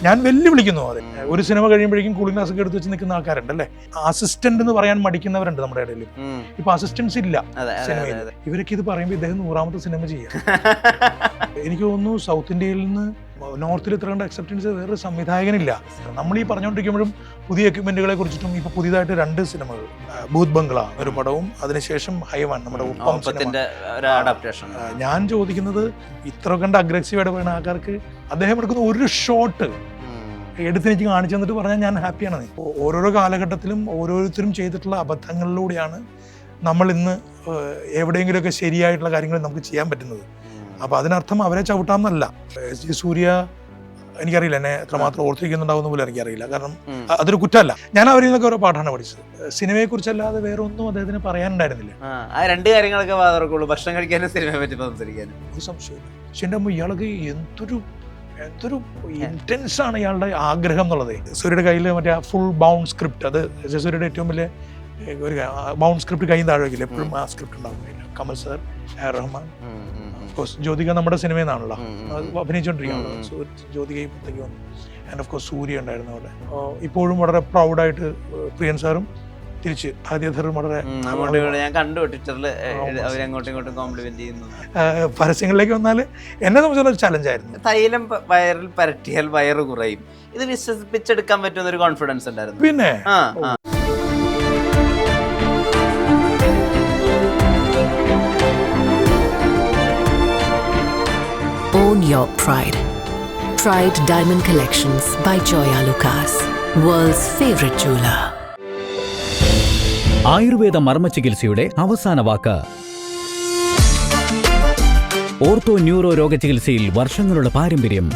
ഞാൻ വെല്ലുവിളിക്കുന്നു അവരെ. ഒരു സിനിമ കഴിയുമ്പോഴേക്കും കൂളിംഗ് ഗ്ലാസ് ഒക്കെ എടുത്ത് വെച്ച് നിൽക്കുന്ന ആൾക്കാരുണ്ട് അല്ലേ. അസിസ്റ്റന്റ് എന്ന് പറയാൻ മടിക്കുന്നവരുണ്ട് നമ്മുടെ ഇടയിൽ. ഇപ്പൊ അസിസ്റ്റൻസ് ഇല്ല സിനിമയിൽ. ഇവരൊക്കെ ഇത് പറയുമ്പോൾ ഇദ്ദേഹം 100ാമത്തെ സിനിമ ചെയ്യാം. എനിക്ക് തോന്നുന്നു സൗത്ത് ഇന്ത്യയിൽ നിന്ന് നോർത്തിൽ ഇത്ര കണ്ട അക്സെപ്റ്റൻസ് വേറൊരു സംവിധായകനില്ല. നമ്മൾ ഈ പറഞ്ഞുകൊണ്ടിരിക്കുമ്പോഴും പുതിയ എക്യുപ്മെന്റുകളെ കുറിച്ചിട്ടും ഇപ്പൊ പുതിയതായിട്ട് 2 സിനിമകൾ, ഭൂത് ബംഗ്ല ഒരു പടവും അതിനുശേഷം ഹൈവാൻ നമ്മുടെ ഞാൻ ചോദിക്കുന്നത് ഇത്ര കണ്ട് അഗ്രസീവായിട്ട് പറയുന്ന ആൾക്കാർക്ക് അദ്ദേഹം എടുക്കുന്ന ഒരു ഷോട്ട് എടുത്തെനിക്ക് കാണിച്ചു തന്നിട്ട് പറഞ്ഞാൽ ഞാൻ ഹാപ്പിയാണ്. ഓരോരോ കാലഘട്ടത്തിലും ഓരോരുത്തരും ചെയ്തിട്ടുള്ള അബദ്ധങ്ങളിലൂടെയാണ് നമ്മൾ ഇന്ന് എവിടെയെങ്കിലുമൊക്കെ ശരിയായിട്ടുള്ള കാര്യങ്ങൾ നമുക്ക് ചെയ്യാൻ പറ്റുന്നത്. അപ്പോൾ അതിനർത്ഥം അവരെ ചവിട്ടാമെന്നല്ല. എസ് സൂര്യ എനിക്കറിയില്ല, എന്നെ എത്രമാത്രം ഓർത്തിരിക്കുന്നുണ്ടാവുന്ന പോലും എനിക്കറിയില്ല. കാരണം അതൊരു കുറ്റമല്ല. ഞാൻ അവരിൽ നിന്നൊക്കെ ഓരോ പാഠമാണ് പഠിച്ചത്. സിനിമയെക്കുറിച്ചല്ലാതെ വേറെ ഒന്നും അദ്ദേഹത്തിന് പറയാനുണ്ടായിരുന്നില്ല. രണ്ട് കാര്യങ്ങളൊക്കെ മാത്രമേ ഭക്ഷണം കഴിക്കാനും സിനിമയെ പറ്റി സംസാരിക്കാനും ഒരു സംശയമില്ല. പക്ഷെ എൻ്റെ അമ്മ ഇയാൾക്ക് എന്തൊരു ഇന്റൻസ് ആണ് ഇയാളുടെ ആഗ്രഹം എന്നുള്ളത്. സൂര്യയുടെ കയ്യിൽ മറ്റേ ഫുൾ ബൗണ്ട് സ്ക്രിപ്റ്റ്, അത് സൂര്യയുടെ ഏറ്റവും വലിയ ഒരു ബൗണ്ട് സ്ക്രിപ്റ്റ് കയ്യിൽ താഴെ വയ്ക്കില്ല, എപ്പോഴും ആ സ്ക്രിപ്റ്റ് ഉണ്ടാവും. കമൽ സാർ, റഹ്മാൻ, ഓഫ്കോഴ്സ് ജ്യോതിക നമ്മുടെ സിനിമയിൽ നിന്നാണല്ലോ അഭിനയിച്ചുകൊണ്ടിരിക്കുകയാണല്ലോ. ജ്യോതികയും പുറത്തേക്ക് വന്നു. ആൻഡ് ഓഫ് കോഴ്സ് സൂര്യ ഉണ്ടായിരുന്നു അവിടെ. ഇപ്പോഴും വളരെ പ്രൗഡായിട്ട് പ്രിയൻ സാറും തിരിച്ച് ആദ്യധറും വളരെ ഞാൻ കണ്ടു ട്വിറ്ററിൽ അവരങ്ങോട്ടും ഇങ്ങോട്ടും കോംപ്ലിമെന്റ് ചെയ്യുന്നു. പരസ്യങ്ങളിലേക്ക് വന്നാൽ എന്നെ സംബന്ധിച്ചുള്ള ഒരു ചലഞ്ചായിരുന്നു. തൈലം വയറിൽ പരട്ടിയാൽ വയറ് കുറയും, ഇത് വിശ്വസിപ്പിച്ചെടുക്കാൻ പറ്റുന്ന ഒരു കോൺഫിഡൻസ് ഉണ്ടായിരുന്നു. പിന്നെ Own your pride. Pride Diamond Collections by Joya Lucas, world's favorite jeweler. Ayurveda മർമ്മ ചികിത്സയുടെ അവസാന വാക്ക്. ഓർത്തോ ന്യൂറോ രോഗ ചികിത്സയിൽ വർഷങ്ങളുടെ പാരമ്പര്യം.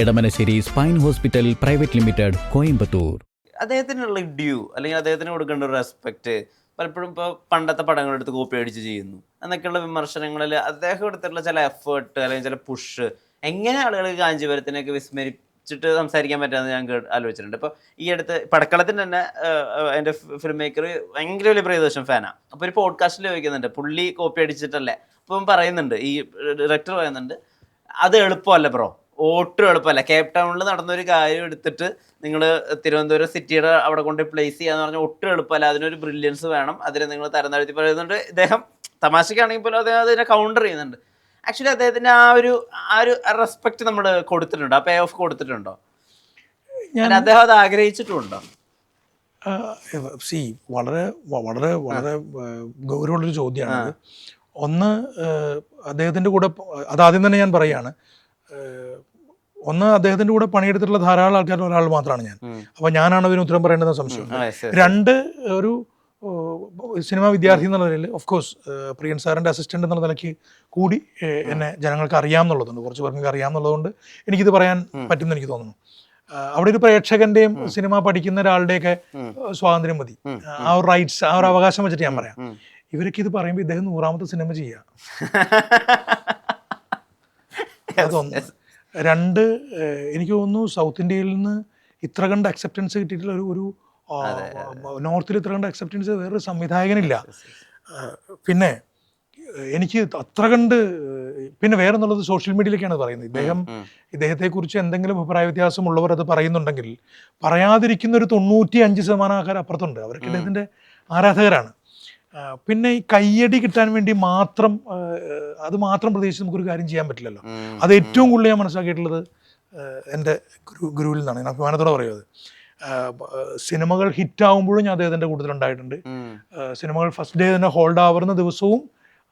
Edamanassery spine hospital private limited, Coimbatore. അദ്ദേഹത്തിനുള്ള ഡ്യൂ അല്ലെങ്കിൽ അദ്ദേഹത്തിന് കൊടുക്കേണ്ട ഒരു റെസ്പെക്ട് പലപ്പോഴും ഇപ്പോൾ പണ്ടത്തെ പടങ്ങളെടുത്ത് കോപ്പി അടിച്ച് ചെയ്യുന്നു എന്നൊക്കെയുള്ള വിമർശനങ്ങളിൽ അദ്ദേഹം എടുത്തിട്ടുള്ള ചില എഫേർട്ട് അല്ലെങ്കിൽ ചില പുഷ് എങ്ങനെ ആളുകൾക്ക് കാഞ്ചീപുരത്തിനൊക്കെ വിസ്മരിച്ചിട്ട് സംസാരിക്കാൻ പറ്റുമെന്ന് ഞാൻ ആലോചിച്ചിട്ടുണ്ട്. ഇപ്പോൾ ഈ അടുത്ത് പടക്കളത്തിന് തന്നെ എൻ്റെ ഫിലിം മേക്കർ ഭയങ്കര വലിയ പ്രിയദർശൻ ഫാനാണ്. അപ്പോൾ ഒരു പോഡ്കാസ്റ്റിൽ ചോദിക്കുന്നുണ്ട് പുള്ളി കോപ്പി അടിച്ചിട്ടല്ലേ. അപ്പം പറയുന്നുണ്ട്, ഈ ഡയറക്ടർ പറയുന്നുണ്ട്, അത് എളുപ്പമല്ല ബ്രോ, ഒട്ടും എളുപ്പമല്ല. കേപ്പ് ടൗണിൽ നടന്നൊരു കാര്യം എടുത്തിട്ട് നിങ്ങൾ തിരുവനന്തപുരം സിറ്റിയുടെ അവിടെ കൊണ്ട് പ്ലേസ് ചെയ്യാന്ന് പറഞ്ഞാൽ ഒട്ടും എളുപ്പമല്ല. അതിനൊരു ബ്രില്യൻസ് വേണം. അതിനെ നിങ്ങൾ തരം താഴ്ത്തി പറയുന്നുണ്ട്. ഇദ്ദേഹം തമാശക്കാണെങ്കിൽ പോലും അദ്ദേഹം അതിനെ കൗണ്ടർ ചെയ്യുന്നുണ്ട്. ആക്ച്വലി അദ്ദേഹത്തിന് ആ ഒരു റെസ്പെക്ട് നമ്മൾ കൊടുത്തിട്ടുണ്ടോ, ആ പേ ഓഫ് കൊടുത്തിട്ടുണ്ടോ? അദ്ദേഹം അത് ആഗ്രഹിച്ചിട്ടുണ്ടോ? വളരെ വളരെ വളരെ ഗൗരവമുള്ളൊരു ചോദ്യമാണ്. ഒന്ന്, അദ്ദേഹത്തിൻ്റെ കൂടെ അതാദ്യം തന്നെ ഞാൻ പറയുകയാണ്, ഒന്ന് അദ്ദേഹത്തിൻ്റെ കൂടെ പണിയെടുത്തിട്ടുള്ള ധാരാളം ആൾക്കാർ ഒരാൾ മാത്രമാണ് ഞാൻ. അപ്പോൾ ഞാനാണ് അതിന് ഉത്തരം പറയേണ്ടതെന്ന് സംശയം. 2, ഒരു സിനിമാ വിദ്യാർത്ഥി എന്നുള്ള നിലയിൽ ഓഫ് കോഴ്സ് പ്രിയൻ സാറിൻ്റെ അസിസ്റ്റൻ്റ് എന്നുള്ള നിലയ്ക്ക് കൂടി എന്നെ ജനങ്ങൾക്ക് അറിയാമെന്നുള്ളതുകൊണ്ട്, കുറച്ച് പേർക്ക് അറിയാമെന്നുള്ളതുകൊണ്ട് എനിക്കിത് പറയാൻ പറ്റുമെന്ന് എനിക്ക് തോന്നുന്നു. അവിടെ ഒരു പ്രേക്ഷകന്റെയും സിനിമ പഠിക്കുന്ന ഒരാളുടെയൊക്കെ സ്വാതന്ത്ര്യം മതി. ആ ഒരു റൈറ്റ്സ്, ആ ഒരു അവകാശം വെച്ചിട്ട് ഞാൻ പറയാം. ഇവരൊക്കെ ഇത് പറയുമ്പോൾ ഇദ്ദേഹം 100ാമത്തെ സിനിമ ചെയ്യാം. അതൊന്ന്. 2, എനിക്ക് തോന്നുന്നു സൗത്ത് ഇന്ത്യയിൽ നിന്ന് ഇത്ര കണ്ട് അക്സെപ്റ്റൻസ് കിട്ടിയിട്ടുള്ള ഒരു നോർത്തിൽ ഇത്ര കണ്ട് അക്സെപ്റ്റൻസ് വേറൊരു സംവിധായകനില്ല. പിന്നെ എനിക്ക് അത്ര കണ്ട് പിന്നെ വേറെ എന്നുള്ളത് സോഷ്യൽ മീഡിയയിലേക്കാണ് പറയുന്നത്. ഇദ്ദേഹത്തെക്കുറിച്ച് എന്തെങ്കിലും അഭിപ്രായ വ്യത്യാസമുള്ളവർ അത് പറയുന്നുണ്ടെങ്കിൽ പറയാതിരിക്കുന്ന ഒരു 95% ആൾക്കാർ അപ്പുറത്തുണ്ട്. അവർക്ക് ഇദ്ദേഹത്തിൻ്റെ ആരാധകരാണ്. പിന്നെ ഈ കയ്യടി കിട്ടാൻ വേണ്ടി മാത്രം അത് മാത്രം പ്രതീക്ഷിച്ച് നമുക്കൊരു കാര്യം ചെയ്യാൻ പറ്റില്ലല്ലോ. അത് ഏറ്റവും കൂടുതൽ ഞാൻ മനസ്സിലാക്കിയിട്ടുള്ളത് എൻ്റെ ഗുരുവിൽ നിന്നാണ്. ഞാൻ അഭിമാനത്തോടെ പറയുന്നത്. സിനിമകൾ ഹിറ്റാവുമ്പോഴും ഞാൻ അദ്ദേഹത്തിൻ്റെ കൂടുതലുണ്ടായിട്ടുണ്ട്. സിനിമകൾ ഫസ്റ്റ് ഡേ തന്നെ ഹോൾഡ് ആവുന്ന ദിവസവും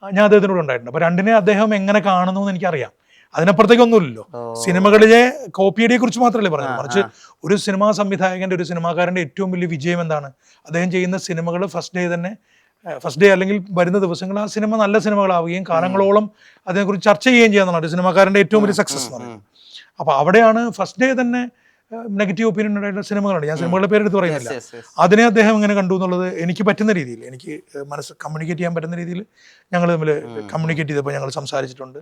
ഞാൻ അദ്ദേഹത്തിൻ്റെ കൂടെ ഉണ്ടായിട്ടുണ്ട്. അപ്പോൾ രണ്ടിനെ അദ്ദേഹം എങ്ങനെ കാണുന്നു എന്ന് എനിക്കറിയാം. അതിനപ്പുറത്തേക്കൊന്നുമില്ലല്ലോ. സിനിമകളിലെ കോപ്പിയടിയെ കുറിച്ച് മാത്രമല്ലേ പറഞ്ഞത്, മറിച്ച് ഒരു സിനിമാ സംവിധായകൻ്റെ, ഒരു സിനിമാക്കാരൻ്റെ ഏറ്റവും വലിയ വിജയം എന്താണ്? അദ്ദേഹം ചെയ്യുന്ന സിനിമകൾ ഫസ്റ്റ് ഡേ അല്ലെങ്കിൽ വരുന്ന ദിവസങ്ങൾ ആ സിനിമ നല്ല സിനിമകളാവുകയും കാലങ്ങളോളം അതിനെക്കുറിച്ച് ചർച്ച ചെയ്യുകയും ചെയ്യാന്നുള്ളത് ഒരു സിനിമാക്കാരൻ്റെ ഏറ്റവും വലിയ സക്സസ് എന്ന് പറയുന്നത്. അപ്പോൾ അവിടെയാണ് ഫസ്റ്റ് ഡേ തന്നെ നെഗറ്റീവ് ഒപ്പീനിയൻ ഉണ്ടായിട്ടുള്ള സിനിമകളുണ്ട്. ഞാൻ സിനിമകളുടെ പേരെടുത്ത് പറയുന്നില്ല. അതിനെ അദ്ദേഹം എങ്ങനെ കണ്ടു എന്നുള്ളത് എനിക്ക് പറ്റുന്ന രീതിയിൽ, എനിക്ക് കമ്മ്യൂണിക്കേറ്റ് ചെയ്യാൻ പറ്റുന്ന രീതിയിൽ ഞങ്ങൾ തമ്മിൽ കമ്മ്യൂണിക്കേറ്റ് ചെയ്തപ്പോൾ ഞങ്ങൾ സംസാരിച്ചിട്ടുണ്ട്.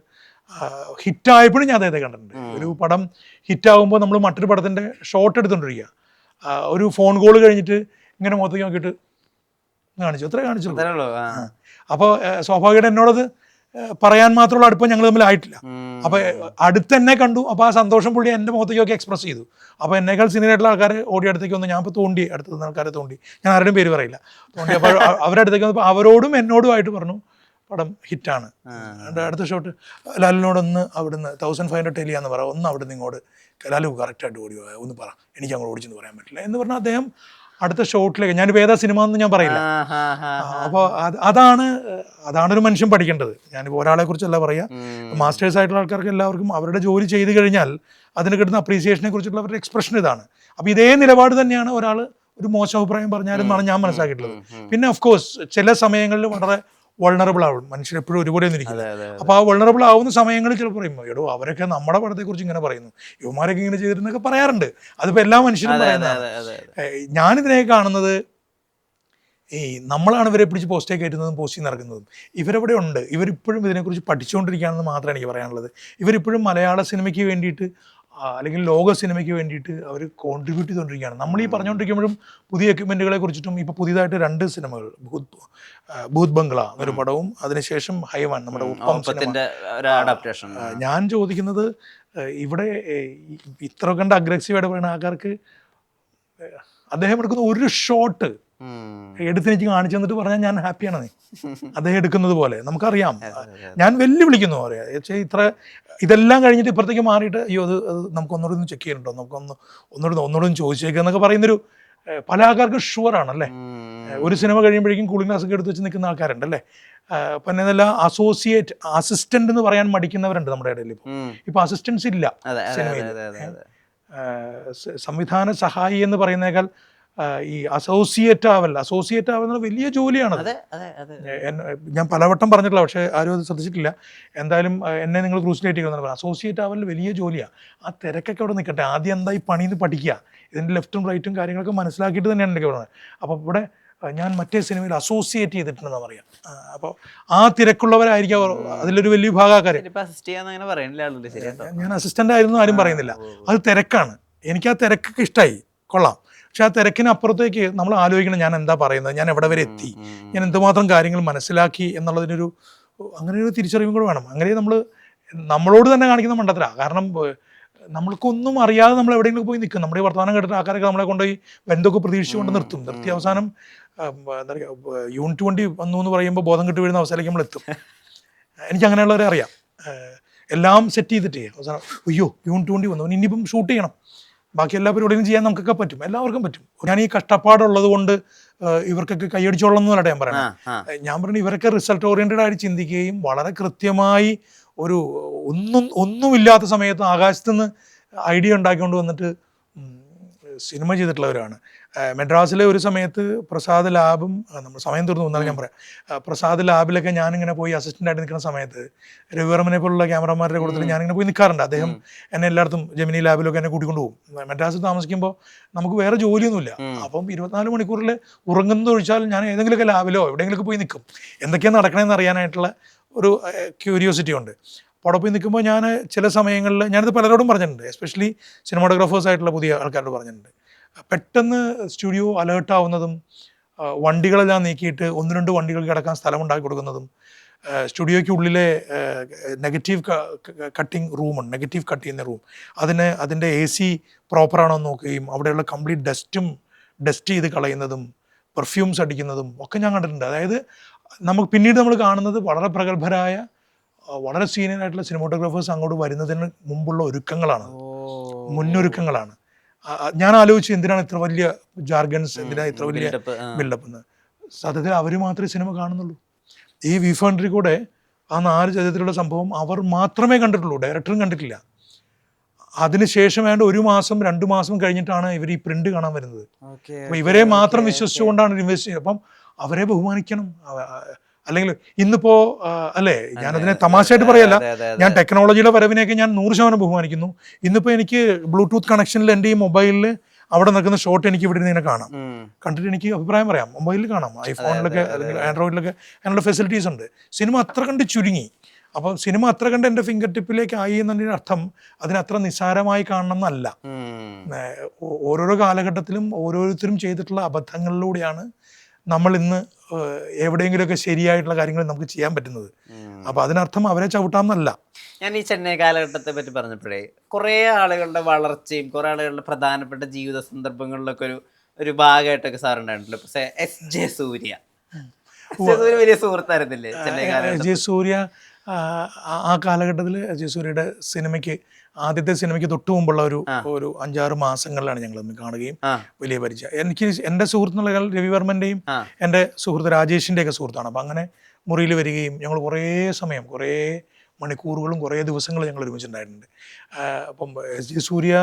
ഹിറ്റായപ്പോഴും ഞാൻ അദ്ദേഹത്തെ കണ്ടിട്ടുണ്ട്. ഒരു പടം ഹിറ്റാകുമ്പോൾ നമ്മൾ മറ്റൊരു പടത്തിൻ്റെ ഷോട്ട് എടുത്തുകൊണ്ടിരിക്കുക. ഒരു ഫോൺ കോൾ കഴിഞ്ഞിട്ട് ഇങ്ങനെ മുഖത്തേക്ക് നോക്കിയിട്ട് കാണിച്ചു, അത്രേ കാണിച്ചുള്ളൂ. അപ്പോൾ സ്വാഭാവികമായിട്ട് എന്നോടത് പറയാൻ മാത്രമുള്ള അടുപ്പം ഞങ്ങൾ തമ്മിൽ ആയിട്ടില്ല. അപ്പോൾ അടുത്ത് എന്നെ കണ്ടു, അപ്പോൾ ആ സന്തോഷം പുള്ളി എൻ്റെ മുഖത്തേക്കൊക്കെ എക്സ്പ്രസ് ചെയ്തു. അപ്പോൾ എന്നേക്കാൾ സീനിയർ ആയിട്ടുള്ള ആൾക്കാർ ഓടി അടുത്തേക്ക് വന്നു. ഞാൻ ഇപ്പോൾ തോണ്ടി അടുത്ത് നിന്ന് ആൾക്കാരെ തോണ്ടി, ഞാൻ ആരുടെയും പേര് പറയില്ല, തോണ്ടി. അപ്പോൾ അവരുടെ അടുത്തേക്ക് വന്നപ്പോൾ അവരോടും എന്നോടുമായിട്ട് പറഞ്ഞു പടം ഹിറ്റാണ്. അടുത്ത ഷോട്ട് ലാലിനോടൊന്ന് അവിടുന്ന് 1500 ടെലി എന്ന് പറയാം, ഒന്ന് അവിടെ നിന്ന് ഇങ്ങോട്ട് ലാലു കറക്റ്റായിട്ട് ഓടി ഒന്ന് പറ, എനിക്ക് അങ്ങോട്ട് ഓടിച്ചെന്ന് പറയാൻ പറ്റില്ല എന്ന് പറഞ്ഞാൽ അദ്ദേഹം അടുത്ത ഷോട്ടിലേക്ക്, ഞാനിപ്പോൾ ഏതാ സിനിമ എന്ന് ഞാൻ പറയില്ല. അപ്പോൾ അതാണൊരു മനുഷ്യൻ പഠിക്കേണ്ടത്. ഞാനിപ്പോൾ ഒരാളെ കുറിച്ചല്ല പറയുക, മാസ്റ്റേഴ്സ് ആയിട്ടുള്ള ആൾക്കാർക്ക് എല്ലാവർക്കും അവരുടെ ജോലി ചെയ്ത് കഴിഞ്ഞാൽ അതിന് കിട്ടുന്ന അപ്രീസിയേഷനെ കുറിച്ചുള്ള അവരുടെ എക്സ്പ്രഷൻ ഇതാണ്. അപ്പോൾ ഇതേ നിലപാട് തന്നെയാണ് ഒരാൾ ഒരു മോശം അഭിപ്രായം പറഞ്ഞാലെന്നാണ് ഞാൻ മനസ്സിലാക്കിയിട്ടുള്ളത്. പിന്നെ ഓഫ് കോഴ്സ് ചില സമയങ്ങളിൽ വളരെ വൾണറബിൾ ആവും, മനുഷ്യൻ എപ്പോഴും ഒരുപോലെ ഒന്നും ഇരിക്കില്ല. അപ്പോൾ ആ വൾണറബിൾ ആവുന്ന സമയങ്ങളിൽ ചിലപ്പോൾ പറയുമ്പോൾ എടോ അവരൊക്കെ നമ്മുടെ പടത്തെക്കുറിച്ച് ഇങ്ങനെ പറയുന്നു, യുവമാരൊക്കെ ഇങ്ങനെ ചെയ്തിരുന്നൊക്കെ പറയാറുണ്ട്. അതിപ്പോൾ എല്ലാ മനുഷ്യരും പറയുന്നതാണ്. ഞാനിതിനെ കാണുന്നത് നമ്മളാണ് ഇവരെ പിടിച്ച് പോസ്റ്റേ കയറ്റുന്നതും പോസ്റ്റിൽ നടക്കുന്നതും. ഇവരെവിടെ ഉണ്ട്, ഇവരിപ്പോഴും ഇതിനെക്കുറിച്ച് പഠിച്ചുകൊണ്ടിരിക്കുകയാണെന്ന് മാത്രമേ എനിക്ക് പറയാനുള്ളത്. ഇവരിപ്പോഴും മലയാള സിനിമയ്ക്ക് വേണ്ടിയിട്ട് അല്ലെങ്കിൽ ലോക സിനിമയ്ക്ക് വേണ്ടിയിട്ട് അവർ കോൺട്രിബ്യൂട്ട് ചെയ്തുകൊണ്ടിരിക്കുകയാണ്. നമ്മൾ ഈ പറഞ്ഞുകൊണ്ടിരിക്കുമ്പോഴും പുതിയ എക്യുപ്മെൻറ്റുകളെ കുറിച്ചിട്ടും ഇപ്പോൾ പുതിയതായിട്ട് 2 സിനിമകൾ, ഭൂത് ബംഗ്ല എന്നൊരു പടവും അതിനുശേഷം ഹൈവാൻ നമ്മുടെ അഡാപ്റ്റേഷൻ. ഞാൻ ചോദിക്കുന്നത് ഇവിടെ ഇത്ര കണ്ട് അഗ്രസീവായിട്ട് പറയുന്ന ആൾക്കാർക്ക് അദ്ദേഹം എടുക്കുന്ന ഒരു ഷോട്ട് എടുത്തെനിക്ക് കാണിച്ചു തന്നിട്ട് പറഞ്ഞാൽ ഞാൻ ഹാപ്പിയാണ്. അദ്ദേഹം എടുക്കുന്നത് പോലെ നമുക്കറിയാം. ഞാൻ വെല്ലുവിളിക്കുന്നു പറയാം, ഇത്ര ഇതെല്ലാം കഴിഞ്ഞിട്ട് ഇപ്പുറത്തേക്ക് മാറിയിട്ട് അയ്യോ അത് നമുക്കൊന്നുകൂടി ഒന്ന് ചെക്ക് ചെയ്യുന്നുണ്ടോ, ഒന്നുകൂടി ചോദിച്ചേക്കുക എന്നൊക്കെ പറയുന്നൊരു പല ആൾക്കാർക്കും ഷുവറാണല്ലേ. ഒരു സിനിമ കഴിയുമ്പോഴേക്കും കൂളിംഗ് ഗ്ലാസ് ഒക്കെ എടുത്ത് വെച്ച് നിൽക്കുന്ന ആൾക്കാരുണ്ടല്ലേ. പിന്നെ ഇതെല്ലാം അസിസ്റ്റന്റ് എന്ന് പറയാൻ മടിക്കുന്നവരുണ്ട് നമ്മുടെ ഇടയിൽ. ഇപ്പൊ അസിസ്റ്റൻസ് ഇല്ല സിനിമയിൽ. സംവിധാന സഹായി എന്ന് പറയുന്നേക്കാൾ ഈ അസോസിയേറ്റ് ആവുന്ന വലിയ ജോലിയാണ്. ഞാൻ പലവട്ടം പറഞ്ഞിട്ടില്ല, പക്ഷേ ആരും അത് ശ്രദ്ധിച്ചിട്ടില്ല. എന്തായാലും എന്നെ നിങ്ങൾ ക്രൂസിലേറ്റ് ചെയ്യുന്ന അസോസിയേറ്റ് ആവൽ വലിയ ജോലിയാണ്. ആ തിരക്കൊക്കെ അവിടെ നിൽക്കട്ടെ, ആദ്യം എന്താ ഈ പണിന്ന് പഠിക്കുക, ഇതിൻ്റെ ലെഫ്റ്റും റൈറ്റും കാര്യങ്ങളൊക്കെ മനസ്സിലാക്കിയിട്ട് തന്നെയാണ് എനിക്ക് പറയുന്നത്. അപ്പോൾ ഇവിടെ ഞാൻ മറ്റേ സിനിമയിൽ അസോസിയേറ്റ് ചെയ്തിട്ടുണ്ടെന്ന് പറയാം. അപ്പോൾ ആ തിരക്കുള്ളവരായിരിക്കും അതിലൊരു വലിയ വിഭാഗക്കാർ. ഞാൻ അസിസ്റ്റന്റ് ആയിരുന്നു ആരും പറയുന്നില്ല, അത് തിരക്കാണ്. എനിക്ക് ആ തിരക്കൊക്കെ ഇഷ്ടമായി, കൊള്ളാം. പക്ഷെ ആ തിരക്കിനപ്പുറത്തേക്ക് നമ്മൾ ആലോചിക്കണം, ഞാൻ എന്താ പറയുന്നത്, ഞാൻ എവിടെ വരെ എത്തി, ഞാൻ എന്തുമാത്രം കാര്യങ്ങൾ മനസ്സിലാക്കി എന്നുള്ളതിനൊരു അങ്ങനെ ഒരു തിരിച്ചറിവും കൂടെ വേണം. അങ്ങനെ നമ്മളോട് തന്നെ കാണിക്കുന്ന മണ്ടത്തരാ. കാരണം നമ്മൾക്കൊന്നും അറിയാതെ നമ്മൾ എവിടെയെങ്കിലും പോയി നിൽക്കും. നമ്മുടെ വർത്തമാനം കേട്ടിട്ട് ആൾക്കാരൊക്കെ നമ്മളെ കൊണ്ടുപോയി എന്തൊക്കെ പ്രതീക്ഷിച്ചുകൊണ്ട് നിർത്തി അവസാനം എന്താ പറയുക യൂണിറ്റ് 20 വന്നു എന്ന് പറയുമ്പോൾ ബോധം കെട്ട് വീഴുന്ന അവസ്ഥയിലേക്ക് നമ്മൾ എത്തും. എനിക്ക് അങ്ങനെയുള്ളവരെ അറിയാം. എല്ലാം സെറ്റ് ചെയ്തിട്ടേ അവസാനം അയ്യോ യൂണിറ്റ് 20 വന്നു, ഇനിയിപ്പം ഷൂട്ട് ചെയ്യണം, ബാക്കി എല്ലാ പരിപാടികളും ചെയ്യാൻ നമുക്കൊക്കെ പറ്റും, എല്ലാവർക്കും പറ്റും. ഞാൻ ഈ കഷ്ടപ്പാടുള്ളത് കൊണ്ട് ഇവർക്കൊക്കെ കൈയടിച്ചോളണം എന്നല്ല ഞാൻ പറയുന്നത്. ഞാൻ പറഞ്ഞു ഇവരൊക്കെ റിസൾട്ട് ഓറിയൻറ്റഡ് ആയിട്ട് ചിന്തിക്കുകയും വളരെ കൃത്യമായി ഒരു ഒന്നുമില്ലാത്ത സമയത്ത് ആകാശത്തുനിന്ന് ഐഡിയ ഉണ്ടാക്കിക്കൊണ്ട് വന്നിട്ട് സിനിമ ചെയ്തിട്ടുള്ളവരാണ്. മെഡ്രാസിലെ ഒരു സമയത്ത് പ്രസാദ് ലാബും നമ്മൾ സമയം തീർന്നു എന്നാലും ഞാൻ പറയാം, പ്രസാദ് ലാബിലൊക്കെ ഞാനിങ്ങനെ പോയി അസിസ്റ്റൻ്റായിട്ട് നിൽക്കുന്ന സമയത്ത് രവിവർമ്മനെ പോലുള്ള ക്യാമറമാരുടെ കൂട്ടത്തിൽ ഞാനിങ്ങനെ പോയി നിൽക്കാറുണ്ട്. അദ്ദേഹം എന്നെ എല്ലായിടത്തും ജെമിനി ലാബിലൊക്കെ എന്നെ കൂട്ടിക്കൊണ്ട് പോകും. മെഡ്രാസിൽ താമസിക്കുമ്പോൾ നമുക്ക് വേറെ ജോലിയൊന്നുമില്ല. അപ്പം 24 മണിക്കൂറിൽ ഉറങ്ങുന്നത് ഒഴിച്ചാൽ ഞാൻ ഏതെങ്കിലുമൊക്കെ ലാബിലോ എവിടെയെങ്കിലുമൊക്കെ പോയി നിൽക്കും. എന്തൊക്കെയാണ് നടക്കണമെന്ന് അറിയാനായിട്ടുള്ള ഒരു ക്യൂരിയോസിറ്റി ഉണ്ട്. അവിടെ പോയി നിൽക്കുമ്പോൾ ഞാൻ ചില സമയങ്ങളിൽ ഞാനിത് പലരോടും പറഞ്ഞിട്ടുണ്ട്, എസ്പെഷ്യലി സിനിമാറ്റോഗ്രാഫേഴ്സ് ആയിട്ടുള്ള പുതിയ ആൾക്കാരോട് പറഞ്ഞിട്ടുണ്ട്. പെട്ടെന്ന് സ്റ്റുഡിയോ അലേർട്ടാവുന്നതും വണ്ടികളെല്ലാം നീക്കിയിട്ട് 1-2 വണ്ടികൾ കിടക്കാൻ സ്ഥലം ഉണ്ടാക്കി കൊടുക്കുന്നതും സ്റ്റുഡിയോയ്ക്കുള്ളിലെ നെഗറ്റീവ് കട്ടിങ് റൂമുണ്ട്, നെഗറ്റീവ് കട്ട് ചെയ്യുന്ന റൂം, അതിൻ്റെ AC പ്രോപ്പറാണോ എന്ന് നോക്കുകയും അവിടെയുള്ള കംപ്ലീറ്റ് ഡസ്റ്റ് ചെയ്ത് കളയുന്നതും പെർഫ്യൂംസ് അടിക്കുന്നതും ഒക്കെ ഞാൻ കണ്ടിട്ടുണ്ട്. അതായത് പിന്നീട് നമ്മൾ കാണുന്നത് വളരെ പ്രഗത്ഭരായ വളരെ സീനിയർ ആയിട്ടുള്ള സിനിമാറ്റോഗ്രാഫേഴ്സ് അങ്ങോട്ട് വരുന്നതിന് മുമ്പുള്ള മുന്നൊരുക്കങ്ങളാണ്. ഞാൻ ആലോചിച്ചു എന്തിനാണ് ഇത്ര വലിയ ജാർഗൻസ്, എന്തിനാണ് ഇത്ര വലിയ ബിൽഡപ്പ് എന്ന്. സത്യത്തിൽ അവർ മാത്രമേ സിനിമ കാണുന്നുള്ളൂ. ഈ വിഫൻട്രി കൂടെ ആ 4 ചരിത്രത്തിലുള്ള സംഭവം അവർ മാത്രമേ കണ്ടിട്ടുള്ളൂ, ഡയറക്ടറും കണ്ടിട്ടില്ല. അതിനുശേഷം വേണ്ട 1 മാസം 2 മാസം കഴിഞ്ഞിട്ടാണ് ഇവർ ഈ പ്രിന്റ് കാണാൻ വരുന്നത്. അപ്പോൾ ഇവരെ മാത്രം വിശ്വസിച്ചുകൊണ്ടാണ് ഇൻവെസ്റ്റ് ചെയ്യുന്നത്. അപ്പം അവരെ ബഹുമാനിക്കണം. അല്ലെങ്കിൽ ഇന്നിപ്പോ അല്ലേ, ഞാനതിനെ തമാശയായിട്ട് പറയല്ല, ഞാൻ ടെക്നോളജിയുടെ വരവിനെയൊക്കെ ഞാൻ 100% ബഹുമാനിക്കുന്നു. ഇന്നിപ്പോൾ എനിക്ക് ബ്ലൂടൂത്ത് കണക്ഷനിൽ എൻ്റെ ഈ മൊബൈലിൽ അവിടെ നിൽക്കുന്ന ഷോട്ട് എനിക്ക് ഇവിടെ നിന്ന് കാണാം, കണ്ടിട്ട് എനിക്ക് അഭിപ്രായം പറയാം. മൊബൈലിൽ കാണാം, ഐഫോണിലൊക്കെ അല്ലെങ്കിൽ ആൻഡ്രോയിഡിലൊക്കെ അതിനുള്ള ഫെസിലിറ്റീസ് ഉണ്ട്. സിനിമ അത്ര കണ്ട് ചുരുങ്ങി. അപ്പം സിനിമ അത്ര കണ്ട് എൻ്റെ ഫിംഗർ ടിപ്പിലേക്ക് ആയി എന്നതിൻ്റെ അർത്ഥം അതിനത്ര നിസ്സാരമായി കാണണം എന്നല്ല. ഓരോരോ കാലഘട്ടത്തിലും ഓരോരുത്തരും ചെയ്തിട്ടുള്ള അബദ്ധങ്ങളിലൂടെയാണ് നമ്മൾ ഇന്ന് എവിടെയെങ്കിലുമൊക്കെ ശരിയായിട്ടുള്ള കാര്യങ്ങൾ നമുക്ക് ചെയ്യാൻ പറ്റുന്നത്. അപ്പോൾ അതിനർത്ഥം അവരെ ചവിട്ടാമെന്നല്ല. ഞാൻ ഈ ചെന്നൈ കാലഘട്ടത്തെ പറ്റി പറഞ്ഞപ്പോഴേ കുറേ ആളുകളുടെ വളർച്ചയും കുറേ ആളുകളുടെ പ്രധാനപ്പെട്ട ജീവിത സന്ദർഭങ്ങളിലൊക്കെ ഒരു ഭാഗമായിട്ടൊക്കെ സാറുണ്ടായിട്ടുണ്ടല്ലോ. പക്ഷേ SJ സൂര്യ വലിയ സുഹൃത്തായിരുന്നില്ലേ ചെന്നൈ കാലഘട്ടം? SJ സൂര്യ ആ കാലഘട്ടത്തിൽ SJ സൂര്യയുടെ സിനിമയ്ക്ക് ആദ്യത്തെ സിനിമയ്ക്ക് തൊട്ട് മുമ്പുള്ള ഒരു 5-6 മാസങ്ങളിലാണ് ഞങ്ങൾ തമ്മിൽ കാണുകയും വലിയ പരിചയം. എനിക്ക് എൻ്റെ സുഹൃത്തുന്നുള്ള രവിവർമ്മൻ്റെയും എൻ്റെ സുഹൃത്ത് രാജേഷിൻ്റെയൊക്കെ സുഹൃത്താണ്. അപ്പം അങ്ങനെ മുറിയിൽ വരികയും ഞങ്ങൾ കുറേ സമയം, കുറേ മണിക്കൂറുകളും കുറേ ദിവസങ്ങളും ഞങ്ങൾ ഒരുമിച്ചുണ്ടായിട്ടുണ്ട്. അപ്പം SJ സൂര്യ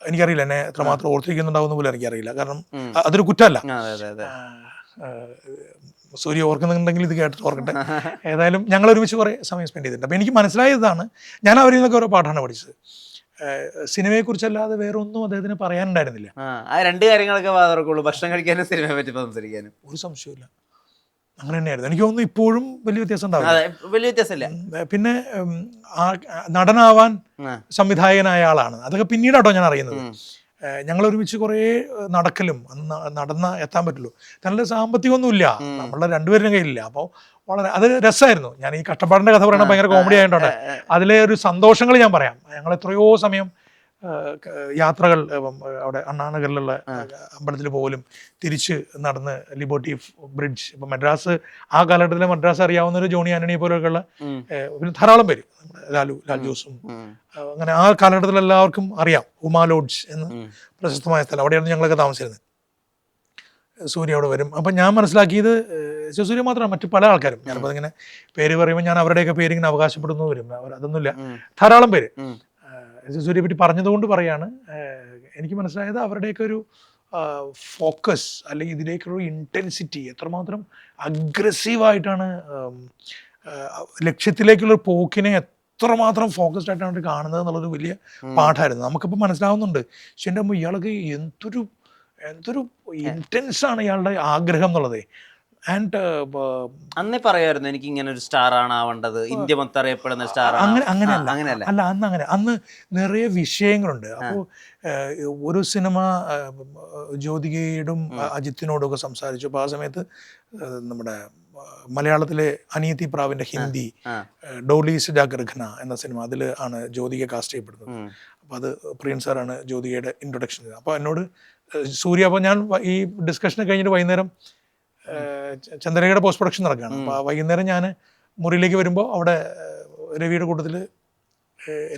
എനിക്കറിയില്ല, എന്നെ എത്രമാത്രം ഓർത്തിരിക്കുന്നുണ്ടാവുന്ന പോലും എനിക്കറിയില്ല. കാരണം അതൊരു കുറ്റമല്ല. സൂര്യ ഓർക്കുന്നുണ്ടെങ്കിൽ ഇത് കേട്ടിട്ട് ഓർക്കട്ടെ. ഏതായാലും ഞങ്ങൾ ഒരുമിച്ച് കുറേ സമയം സ്പെൻഡ് ചെയ്തിട്ടുണ്ട്. അപ്പോൾ എനിക്ക് മനസ്സിലായതാണ്, ഞാൻ അവരിൽ നിന്നൊക്കെ ഓരോ പാഠമാണ് പഠിച്ചത്. സിനിമയെക്കുറിച്ചല്ലാതെ വേറെ ഒന്നും അദ്ദേഹത്തിന് പറയാനുണ്ടായിരുന്നില്ല. ആ 2 കാര്യങ്ങളൊക്കെ വാതർക്കുള്ളൂ, ഭക്ഷണം കഴിക്കാനും സിനിമയെ പറ്റി സംസാരിക്കാനും. ഒരു സംശയമില്ല, അങ്ങനെ തന്നെയായിരുന്നു. എനിക്ക് തോന്നുന്നു ഇപ്പോഴും വലിയ വ്യത്യാസം ഉണ്ടാവും. വലിയ വ്യത്യാസമില്ല. പിന്നെ നടനാവാൻ സംവിധായകനായ ആളാണ്. അതൊക്കെ പിന്നീടാട്ടോ ഞാൻ അറിയുന്നത്. ഞങ്ങൾ ഒരുമിച്ച് കുറേ നടക്കലും നടന്ന എത്താൻ പറ്റുള്ളൂ. നല്ല സാമ്പത്തികമൊന്നുമില്ല, നമ്മളുടെ രണ്ടുപേരുടെ കയ്യിലില്ല. അപ്പോൾ വളരെ അത് രസമായിരുന്നു. ഞാൻ ഈ കഷ്ടപ്പാടിൻ്റെ കഥ പറയണത് ഭയങ്കര കോമഡി ആയതുകൊണ്ട് അതിലെ ഒരു സന്തോഷങ്ങൾ ഞാൻ പറയാം. ഞങ്ങൾ എത്രയോ സമയം യാത്രകൾ അവിടെ അണ്ണാനഗറിലുള്ള അമ്പലത്തിൽ പോലും തിരിച്ച് നടന്ന് ലിബർട്ടി ബ്രിഡ്ജ്. ഇപ്പം മദ്രാസ്, ആ കാലഘട്ടത്തിലെ മദ്രാസ് അറിയാവുന്ന ഒരു ജോണി ആന്റണി പോലെയൊക്കെയുള്ള ധാരാളം പേര്, ലാൽ ജോസും, അങ്ങനെ ആ കാലഘട്ടത്തിൽ എല്ലാവർക്കും അറിയാം. ഉമാ ലോഡ്ജ് എന്ന് പ്രശസ്തമായ സ്ഥലം, അവിടെയാണ് ഞങ്ങളൊക്കെ താമസിച്ചിരുന്നത്. സൂര്യ അവിടെ വരും. അപ്പം ഞാൻ മനസ്സിലാക്കിയത് സൂര്യ മാത്രമല്ല, മറ്റു പല ആൾക്കാരും, ഞാനിപ്പോൾ അതിങ്ങനെ പേര് പറയുമ്പോൾ ഞാൻ അവരുടെയൊക്കെ പേര് ഇങ്ങനെ അവകാശപ്പെടുന്നു വരും, അതൊന്നുമില്ല, ധാരാളം പേര് സൂര്യയെ പറ്റി പറഞ്ഞതുകൊണ്ട് പറയാണ്. എനിക്ക് മനസ്സിലായത് അവരുടെയൊക്കെ ഒരു ഫോക്കസ് അല്ലെങ്കിൽ ഇതിലേക്കുള്ള ഇൻറ്റൻസിറ്റി, എത്രമാത്രം അഗ്രസീവായിട്ടാണ് ലക്ഷ്യത്തിലേക്കുള്ള പോക്കിനെ എത്രമാത്രം ഫോക്കസ്ഡ് ആയിട്ടാണ് അവർ കാണുന്നത് എന്നുള്ളൊരു വലിയ പാഠമായിരുന്നു. നമുക്കിപ്പോൾ മനസ്സിലാവുന്നുണ്ട്. പക്ഷെ എൻ്റെ അമ്മ ഇയാൾക്ക് എന്തൊരു ഇൻറ്റൻസാണ് ഇയാളുടെ ആഗ്രഹം എന്നുള്ളത്. ആൻഡ് അന്നേ പറയായിരുന്നു എനിക്ക് ഇങ്ങനെ ഒരു സ്റ്റാർ ആണ് ആവേണ്ടത്, ഇന്ത്യ മൊത്തം അറിയപ്പെടുന്ന സ്റ്റാർ. അന്ന് നിറയെ വിഷയങ്ങളുണ്ട്. അപ്പോൾ ഒരു സിനിമ ജ്യോതികയോടും അജിത്തിനോടും ഒക്കെ സംസാരിച്ചു. അപ്പോൾ ആ സമയത്ത് നമ്മുടെ മലയാളത്തിലെ അനിയത്തി പ്രാവിൻ്റെ ഹിന്ദി ഡോളീസ് ജാഗർഖന എന്ന സിനിമ, അതിൽ ആണ് ജ്യോതിക കാസ്റ്റ് ചെയ്യപ്പെടുന്നത്. അപ്പോൾ അത് പ്രിയൻ സാറാണ് ജ്യോതികയുടെ ഇൻട്രൊഡക്ഷൻ ചെയ്തത്. അപ്പോൾ എന്നോട് സൂര്യ, അപ്പോൾ ഞാൻ ഈ ഡിസ്കഷൻ കഴിഞ്ഞിട്ട് വൈകുന്നേരം ചന്ദ്രകയുടെ പോസ്റ്റ് പ്രൊഡക്ഷൻ നടക്കുകയാണ്. അപ്പോൾ വൈകുന്നേരം ഞാൻ മുറിയിലേക്ക് വരുമ്പോൾ അവിടെ രവിയുടെ കൂട്ടത്തിൽ,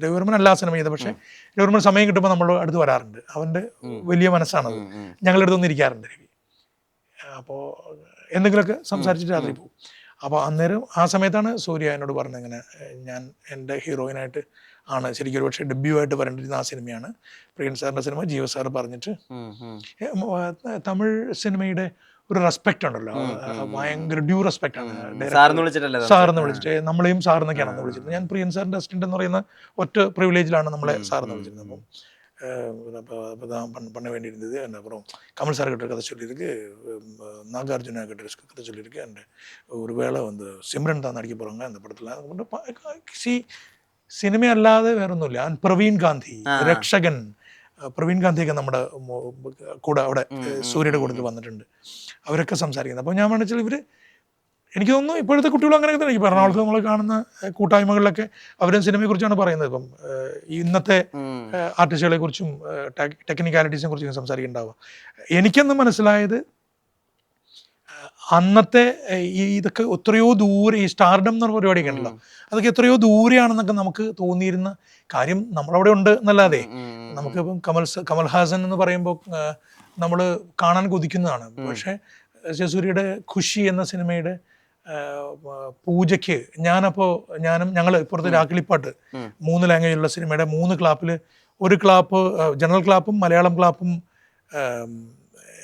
രവിവർമ്മൻ എല്ലാ സിനിമ ചെയ്തത്, പക്ഷേ രവിവർമ്മൻ സമയം കിട്ടുമ്പോൾ നമ്മൾ അടുത്ത് വരാറുണ്ട്. അവൻ്റെ വലിയ മനസ്സാണത്. ഞങ്ങളുടെ അടുത്തൊന്നും ഇരിക്കാറുണ്ട് രവി. അപ്പോൾ എന്തെങ്കിലുമൊക്കെ സംസാരിച്ചിട്ട് രാത്രി പോകും. അപ്പോൾ അന്നേരം ആ സമയത്താണ് സൂര്യ എന്നോട് പറഞ്ഞത്, ഇങ്ങനെ ഞാൻ എൻ്റെ ഹീറോയിനായിട്ട് ആണ് ശരിക്കും ഒരു പക്ഷേ ഡെബ്യൂ ആയിട്ട് വരേണ്ടിരുന്ന ആ സിനിമയാണ് പ്രിയൻ സാറിൻ്റെ സിനിമ. ജീവ സാർ പറഞ്ഞിട്ട് തമിഴ് സിനിമയുടെ ഒരു റെസ്പെക്റ്റ് ഉണ്ടല്ലോ, ഭയങ്കര ഡ്യൂ റെസ്പെക്റ്റ് ആണ്. സാറെന്ന് വിളിച്ചിട്ട് നമ്മളെയും സാറെന്നൊക്കെയാണ് വിളിച്ചിരുന്നത്. ഞാൻ പ്രിയൻ സാറിൻ്റെ അസിസ്റ്റന്റ് എന്ന് പറയുന്ന ഒറ്റ പ്രിവിലേജിലാണ് നമ്മളെ സാറെന്ന് വിളിച്ചിരുന്നത്. അപ്പം பண்ண வேண்டியிருந்தது. அப்புறம் கமல் சார் கிட்ட கதை சொல்லியிருக்கு, நாகார்ஜுனா கிட்ட கதை சொல்லியிருக்கு, அண்ட் ஒரு வேளை சிம்ரன் தான் நடிக்க போகிறாங்க அந்த படத்தில். സിനിമ അല്ലാതെ വേറൊന്നുമില്ല. പ്രവീൺ ഗാന്ധി, രക്ഷകൻ പ്രവീൺ ഗാന്ധിയൊക്കെ നമ്മുടെ കൂടെ അവിടെ സൂര്യയുടെ കൂട്ടത്തിൽ വന്നിട്ടുണ്ട്. അവരൊക്കെ സംസാരിക്കുന്നത്. അപ്പോൾ ഞാൻ മനസ്സിൽ ഇവർ, എനിക്ക് തോന്നുന്നു ഇപ്പോഴത്തെ കുട്ടികളും അങ്ങനെയൊക്കെ തന്നെ. ഇപ്പോൾ എറണാകുളത്ത് നമ്മൾ കാണുന്ന കൂട്ടായ്മകളിലൊക്കെ അവരും സിനിമയെക്കുറിച്ചാണ് പറയുന്നത്. ഇപ്പം ഇന്നത്തെ ആർട്ടിസ്റ്റുകളെ കുറിച്ചും ടെക്നിക്കാലിറ്റീസിനെ കുറിച്ചും സംസാരിക്കുന്നുണ്ടാവുക. എനിക്കെന്ന് മനസ്സിലായത് അന്നത്തെ ഇതൊക്കെ എത്രയോ ദൂരെ, ഈ സ്റ്റാർഡം എന്ന പരിപാടിയൊക്കെ ഉണ്ടല്ലോ, അതൊക്കെ എത്രയോ ദൂരെയാണെന്നൊക്കെ നമുക്ക് തോന്നിയിരുന്ന കാര്യം നമ്മളവിടെ ഉണ്ട് എന്നല്ലാതെ. നമുക്കിപ്പം കമൽഹാസൻ എന്ന് പറയുമ്പോൾ നമ്മൾ കാണാൻ കൊതിക്കുന്നതാണ്. പക്ഷേ സൂര്യയുടെ ഖുഷി എന്ന സിനിമയുടെ പൂജയ്ക്ക് ഞങ്ങൾ ഇപ്പുറത്തെ രാക്കിളിപ്പാട്ട് 3 ലാംഗ്വേജിലുള്ള സിനിമയുടെ 3 ക്ലാപ്പിൽ ഒരു ക്ലാപ്പ് ജനറൽ ക്ലാപ്പും മലയാളം ക്ലാപ്പും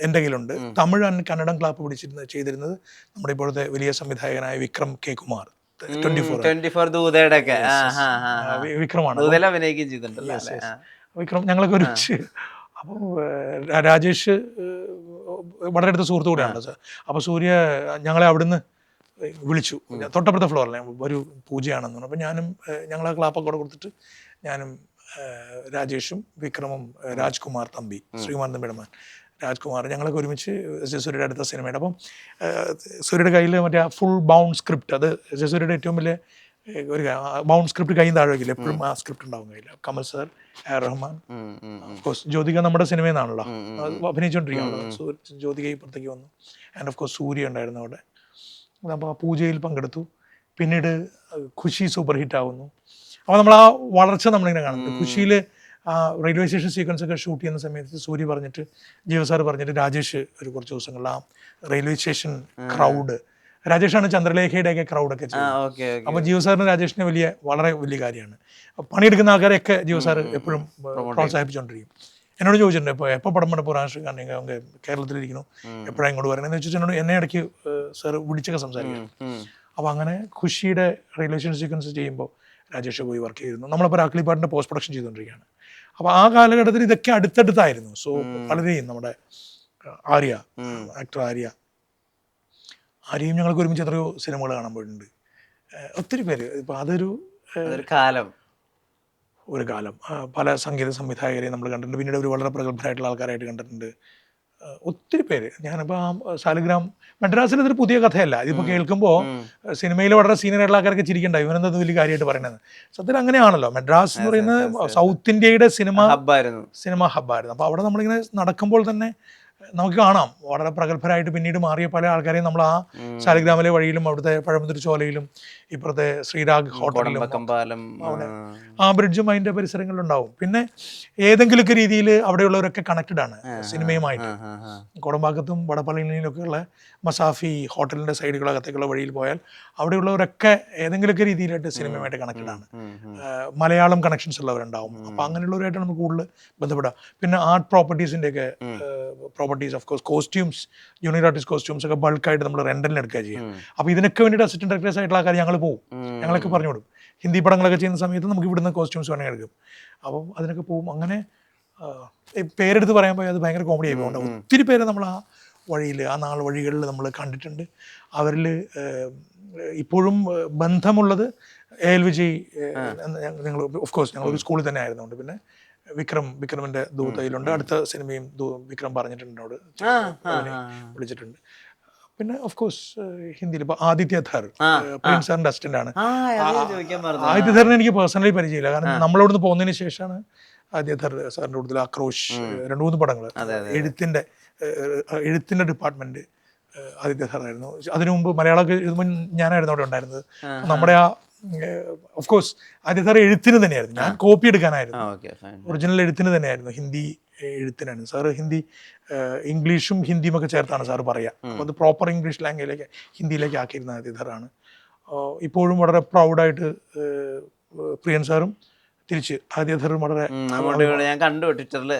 എൻ്റെ കയ്യിലുണ്ട്. തമിഴ് ആൻഡ് കന്നഡം ക്ലാപ്പ് ചെയ്തിരുന്നത് നമ്മുടെ ഇപ്പോഴത്തെ വലിയ സംവിധായകനായ വിക്രം കെ കുമാർ, 24 വിക്രമാണ്. വിക്രം ഞങ്ങളൊക്കെ ഒരുമിച്ച്. അപ്പോൾ രാജേഷ് വളരെ അടുത്ത സുഹൃത്തു കൂടെയാണ്. അപ്പോൾ സൂര്യ ഞങ്ങളെ അവിടുന്ന് വിളിച്ചു, തൊട്ടപ്പുറത്തെ ഫ്ലോറിൽ ഒരു പൂജയാണെന്ന് പറഞ്ഞു. അപ്പോൾ ഞങ്ങൾ ആ ക്ലാപ്പൊക്കെ കൂടെ കൊടുത്തിട്ട് ഞാനും രാജേഷും വിക്രമും രാജ്കുമാർ തമ്പി, ശ്രീകുമാർ തമ്പിയുടെ രാജ്കുമാർ, ഞങ്ങളൊക്കെ ഒരുമിച്ച് സൂര്യയുടെ അടുത്ത സിനിമയുടെ. അപ്പം സൂര്യയുടെ കയ്യിൽ മറ്റേ ഫുൾ ബൗണ്ട് സ്ക്രിപ്റ്റ്, അത് സൂര്യയുടെ ഏറ്റവും വലിയ ഒരു ബൗണ്ട് സ്ക്രിപ്റ്റ് കയ്യിൽ താഴെ വയ്ക്കില്ല, എപ്പോഴും ആ സ്ക്രിപ്റ്റ് ഉണ്ടാവും കയ്യിൽ. കമൽ സാർ, റഹ്മാൻ, ഓഫ്കോഴ്സ് ജ്യോതിക നമ്മുടെ സിനിമയിൽ നിന്നാണല്ലോ അഭിനയിച്ചുകൊണ്ടിരിക്കുകയാണല്ലോ. ജ്യോതിക ഇപ്പുറത്തേക്ക് വന്നു. ആൻഡ് ഓഫ് കോഴ്സ് സൂര്യ ഉണ്ടായിരുന്നു അവിടെ. അപ്പോൾ ആ പൂജയിൽ പങ്കെടുത്തു. പിന്നീട് ഖുഷി സൂപ്പർ ഹിറ്റ് ആവുന്നു. അപ്പോൾ നമ്മൾ ആ വളർച്ച നമ്മളിങ്ങനെ കാണുന്നുണ്ട്. ഖുഷിയിൽ റെയിൽവേ സ്റ്റേഷൻ സീക്വൻസ് ഒക്കെ ഷൂട്ട് ചെയ്യുന്ന സമയത്ത് സൂര്യ പറഞ്ഞിട്ട്, ജീവ സാർ പറഞ്ഞിട്ട്, രാജേഷ് ഒരു കുറച്ച് ദിവസങ്ങളിൽ ആ റെയിൽവേ സ്റ്റേഷൻ ക്രൗഡ്, രാജേഷാണ് ചന്ദ്രലേഖയുടെ ഒക്കെ ക്രൗഡൊക്കെ ചെയ്യുന്നത്. അപ്പോൾ ജീവ സാറിന് രാജേഷിന് വളരെ വലിയ കാര്യമാണ്. പണിയെടുക്കുന്ന ആൾക്കാരെയൊക്കെ ജീവ സാർ എപ്പോഴും പ്രോത്സാഹിപ്പിച്ചുകൊണ്ടിരിക്കും. എന്നോട് ചോദിച്ചിട്ടുണ്ട്, ഇപ്പോൾ എപ്പോൾ പടം പണിപ്പോൾ രാഷ്ട്രീയ കാരണം அவங்க കേരളത്തിലിരിക്കുന്നു, എപ്പോഴാണ് ഇങ്ങോട്ട് പറയുന്നത് ചോദിച്ചിട്ട് എന്നോട് എന്നെ ഇടയ്ക്ക് സാർ വിളിച്ചൊക്കെ സംസാരിക്കും. അപ്പോൾ അങ്ങനെ ഖുഷിയുടെ റെയിൽവേ സ്റ്റേഷൻ സീക്വൻസ് ചെയ്യുമ്പോൾ രാജേഷ് പോയി വർക്ക് ചെയ്തിരുന്നു. നമ്മളിപ്പോൾ രാഖ്ലിപ്പാട്ടിൻ്റെ പോസ്റ്റ് പ്രൊഡക്ഷൻ ചെയ്തുകൊണ്ടിരിക്കുകയാണ്. അപ്പോൾ ആ കാലഘട്ടത്തിൽ ഇതൊക്കെ അടുത്തടുത്തായിരുന്നു. സോ വളരെയും നമ്മുടെ ആര്യ, ആക്ടർ ആര്യയും ഞങ്ങൾക്ക് ഒരുമിച്ച് എത്രയോ സിനിമകൾ കാണാൻ പോയിട്ടുണ്ട്. ഒത്തിരി പേര്. ഇപ്പം അതൊരു കാലം പല സംഗീത സംവിധായകരെയും നമ്മൾ കണ്ടിട്ടുണ്ട്. പിന്നീട് ഒരു വളരെ പ്രഗത്ഭരായിട്ടുള്ള ആൾക്കാരായിട്ട് കണ്ടിട്ടുണ്ട് ഒത്തിരി പേര്. ഞാനിപ്പോൾ ആ സാലിഗ്രാം മദ്രാസിൽ ഇതൊരു പുതിയ കഥയല്ല. ഇതിപ്പോൾ കേൾക്കുമ്പോൾ സിനിമയിൽ വളരെ സീനിയറായിട്ടുള്ള ആൾക്കാരൊക്കെ ചിരിക്കണ്ട, ഇവനെന്താ വലിയ കാര്യമായിട്ട് പറയുന്നത്. സത്യത്തിൽ അങ്ങനെയാണല്ലോ. മദ്രാസ് എന്ന് പറയുന്നത് സൗത്ത് ഇന്ത്യയുടെ സിനിമ ഹബ്ബായിരുന്നു. അപ്പോൾ അവിടെ നമ്മളിങ്ങനെ നടക്കുമ്പോൾ തന്നെ നമുക്ക് കാണാം വളരെ പ്രഗത്ഭരായിട്ട് പിന്നീട് മാറിയ പല ആൾക്കാരെയും നമ്മൾ ആ ശാലിഗ്രാമിലെ വഴിയിലും അവിടുത്തെ പഴമുതിർ ചോലയിലും ഇപ്പുറത്തെ ശ്രീരാഗ് ഹോട്ടലിലും ആ ബ്രിഡ്ജും അതിൻ്റെ പരിസരങ്ങളിലുണ്ടാവും. പിന്നെ ഏതെങ്കിലുമൊക്കെ രീതിയിൽ അവിടെയുള്ളവരൊക്കെ കണക്റ്റഡ് ആണ് സിനിമയുമായിട്ട്. കോടമ്പാക്കത്തും വടപ്പള്ളിയിലൊക്കെ ഉള്ള മസാഫി ഹോട്ടലിൻ്റെ സൈഡുകളകത്തേക്കുള്ള വഴിയിൽ പോയാൽ അവിടെയുള്ളവരൊക്കെ ഏതെങ്കിലുമൊക്കെ രീതിയിലായിട്ട് സിനിമയുമായിട്ട് കണക്റ്റഡ് ആണ്. മലയാളം കണക്ഷൻസ് ഉള്ളവരുണ്ടാവും. അപ്പോൾ അങ്ങനെയുള്ളവരായിട്ട് നമുക്ക് കൂടുതൽ ബന്ധപ്പെടാം. പിന്നെ ആർട്ട് പ്രോപ്പർട്ടീസിൻ്റെയൊക്കെ properties, of course costumes, junior artist costumes ഒക്കെ ബൾക്കായിട്ട് നമ്മൾ റെന്റലിന് എടുക്കുക ചെയ്യാം. അപ്പോൾ ഇതിനൊക്കെ വേണ്ടിയിട്ട് അസിസ്റ്റന്റ് ഡയറക്ടേഴ്സ് ആയിട്ടുള്ള ആൾക്കാർ ഞങ്ങൾ പോകും, ഞങ്ങളൊക്കെ പറഞ്ഞു കൊടുക്കും. ഹിന്ദി പടങ്ങളൊക്കെ ചെയ്യുന്ന സമയത്ത് നമുക്ക് ഇവിടുന്ന് കോസ്റ്റ്യൂംസ് വേണമെങ്കിൽ എടുക്കും. അപ്പം അതിനൊക്കെ പോകും. അങ്ങനെ പേരെടുത്ത് പറയാൻ പോയി അത് ഭയങ്കര കോമഡി ആയി പോകുന്നുണ്ട്. ഒത്തിരി പേര് നമ്മൾ ആ വഴിയിൽ, ആ നാൾ വഴികളിൽ നമ്മൾ കണ്ടിട്ടുണ്ട്. അവരിൽ ഇപ്പോഴും ബന്ധമുള്ളത് AL വിജയ്, ഞങ്ങൾ ഓഫ് കോഴ്സ് ഞങ്ങളൊരു സ്കൂളിൽ തന്നെ ആയിരുന്നുകൊണ്ട്. പിന്നെ വിക്രമിന്റെ ദൂതയിലുണ്ട്. അടുത്ത സിനിമയും വിക്രം പറഞ്ഞിട്ടുണ്ട്, എന്നോട് വിളിച്ചിട്ടുണ്ട്. പിന്നെ ഓഫ് കോഴ്സ് ഹിന്ദിയിൽ ഇപ്പോൾ ആദിത്യ ധർ, പ്രിൻസ് സാറിന്റെ അസിസ്റ്റന്റ് ആണ്. ആദിത്യ ധറിനെ എനിക്ക് പേഴ്സണലി പരിചയമില്ല, കാരണം നമ്മളവിടുന്ന് പോകുന്നതിന് ശേഷമാണ് ആദിത്യ ധർ സാറിന്റെ കൂടുതൽ ആക്രോഷ് 2-3 പടങ്ങൾ എഴുത്തിന്റെ ഡിപ്പാർട്ട്മെന്റ് ആദിത്യ ധർ ആയിരുന്നു. അതിനു മുമ്പ് മലയാളമൊക്കെ എഴുതുമ്പോൾ ഞാനായിരുന്നു അവിടെ ഉണ്ടായിരുന്നത്. നമ്മുടെ ആ ഓഫ് കോഴ്സ് ആദ്യ സാർ എഴുത്തിന് തന്നെയായിരുന്നു, ഞാൻ കോപ്പി എടുക്കാനായിരുന്നു. ഒറിജിനൽ എഴുത്തിന് തന്നെയായിരുന്നു, ഹിന്ദി എഴുത്തിനായിരുന്നു സാറ്. ഇംഗ്ലീഷും ഹിന്ദിയും ഒക്കെ ചേർത്താണ് സാറ് പറയുക. അപ്പോൾ അത് പ്രോപ്പർ ഇംഗ്ലീഷ് ലാംഗ്വേജിലേക്ക് ഹിന്ദിയിലേക്ക് ആക്കിയിരുന്ന ആദ്യ സാറാണ്. ഇപ്പോഴും വളരെ പ്രൗഡായിട്ട് പ്രിയൻ സാറും തിരിച്ച് ആദ്യധറും വളരെ ഞാൻ കണ്ടു ട്വിറ്ററിൽ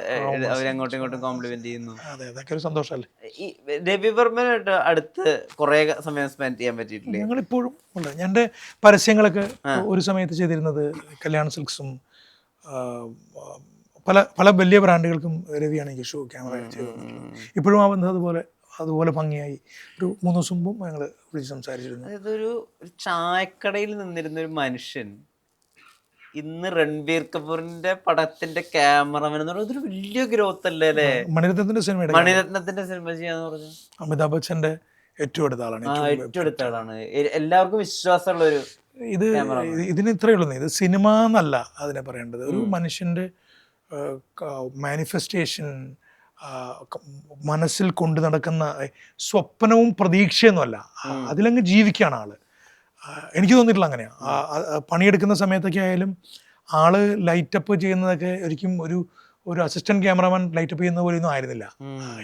അവരങ്ങോട്ടും ഇങ്ങോട്ടും കോംപ്ലിമെന്റ് ചെയ്യുന്നു. അതെ, അതൊക്കെ ഒരു സന്തോഷമല്ലേ. ഈ രവിവർമ്മനായിട്ട് അടുത്ത് കുറെ സമയം സ്പെൻഡ് ചെയ്യാൻ പറ്റിയിട്ടില്ലേ? ഞങ്ങളിപ്പോഴും ഉണ്ട്. എൻ്റെ പരസ്യങ്ങളൊക്കെ ഒരു സമയത്ത് ചെയ്തിരുന്നത് കല്യാൺ സിൽക്സും പല വലിയ ബ്രാൻഡുകൾക്കും രവിയാണ് എനിക്ക് ഷോ ക്യാമറ ചെയ്തത്. ഇപ്പോഴും ആ ബന്ധം അതുപോലെ ഭംഗിയായി. ഒരു 3 ദിവസം മുമ്പും ഞങ്ങൾ വിളിച്ച് സംസാരിച്ചിരുന്നു. അതായത് ഒരു ചായക്കടയിൽ നിന്നിരുന്ന ഒരു മനുഷ്യൻ ഇന്ന് രൺബീർ കപൂറിന്റെ പടത്തിന്റെ ക്യാമറമാൻ എന്ന് പറയുന്നത് ഒരു വലിയ ഗ്രോത്ത് അല്ലേ അല്ലേ? മണിരത്നത്തിന്റെ സിനിമ ചെയ്യാന്ന് പറഞ്ഞു. അമിതാഭ് ബച്ചന്റെ ഏറ്റവും അടുത്ത ആളാണ്. എല്ലാവർക്കും വിശ്വാസമുള്ള ഒരു ഇതിന് ഇത്രയേ ഉള്ളൂ. ഇത് സിനിമ എന്നല്ല അതിനെ പറയേണ്ടത്, ഒരു മനുഷ്യന്റെ മാനിഫെസ്റ്റേഷൻ, മനസ്സിൽ കൊണ്ടു നടക്കുന്ന സ്വപ്നവും പ്രതീക്ഷയൊന്നുമല്ല, അതിലങ്ങ് ജീവിക്കുകയാണ് ആള്. എനിക്ക് തോന്നിയിട്ടുള്ള അങ്ങനെയാണ്. പണിയെടുക്കുന്ന സമയത്തൊക്കെ ആയാലും ആള് ലൈറ്റപ്പ് ചെയ്യുന്നതൊക്കെ ഒരിക്കലും ഒരു അസിസ്റ്റന്റ് ക്യാമറമാൻ ലൈറ്റപ്പ് ചെയ്യുന്ന പോലെയൊന്നും ആയിരുന്നില്ല.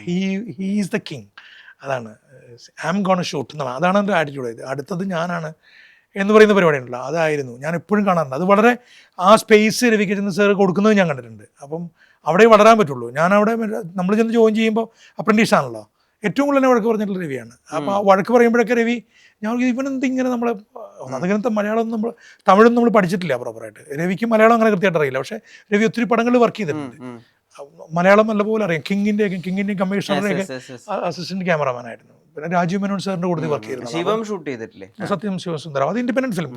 He is the king. അതാണ് ഐ ആം ഗോണ ഷൂട്ട് എന്നുള്ള, അതാണ് എൻ്റെ ആറ്റിറ്റ്യൂഡ്. അടുത്തത് ഞാനാണ് എന്ന് പറയുന്ന പരിപാടി ഉണ്ടല്ലോ, അതായിരുന്നു ഞാൻ എപ്പോഴും കാണാറുണ്ട്. അത് വളരെ ആ സ്പേസ് രവികിരൺ സാർ കൊടുക്കുന്നത് ഞാൻ കണ്ടിട്ടുണ്ട്. അപ്പം അവിടെ വളരാൻ പറ്റുള്ളൂ. ഞാനവിടെ നമ്മൾ ചെന്ന് ജോയിൻ ചെയ്യുമ്പോൾ അപ്രന്റീസ് ആണല്ലോ, ഏറ്റവും കൂടുതൽ എന്നെ വഴക്ക് പറഞ്ഞിട്ടുള്ള രവിയാണ്. അപ്പോൾ ആ വഴക്ക് പറയുമ്പോഴൊക്കെ രവി, ഞാൻ ഇവനെന്ത് ഇങ്ങനെ നമ്മളെ അങ്ങനത്തെ മലയാളം തമിഴൊന്നും നമ്മൾ പഠിച്ചിട്ടില്ല പ്രോപ്പറായിട്ട്. രവിക്ക് മലയാളം അങ്ങനെ കൃത്യമായിട്ട് അറിയില്ല. പക്ഷേ രവി ഒത്തിരി പടങ്ങളിൽ വർക്ക് ചെയ്തിട്ടുണ്ട്, മലയാളം നല്ലപോലെ അറിയാം. കിങ്ങിൻ്റെയും കമ്മീഷണറുടെയൊക്കെ അസിസ്റ്റന്റ് ക്യാമറമാൻ ആയിരുന്നു. പിന്നെ രാജീവ് മേനോൻ സാറിന്റെ കൂടെ വർക്ക് ചെയ്തിട്ടുണ്ട്. സത്യം ശിവസുന്ദരം, അത് ഇൻഡിപെൻഡന്റ് ഫിലിം.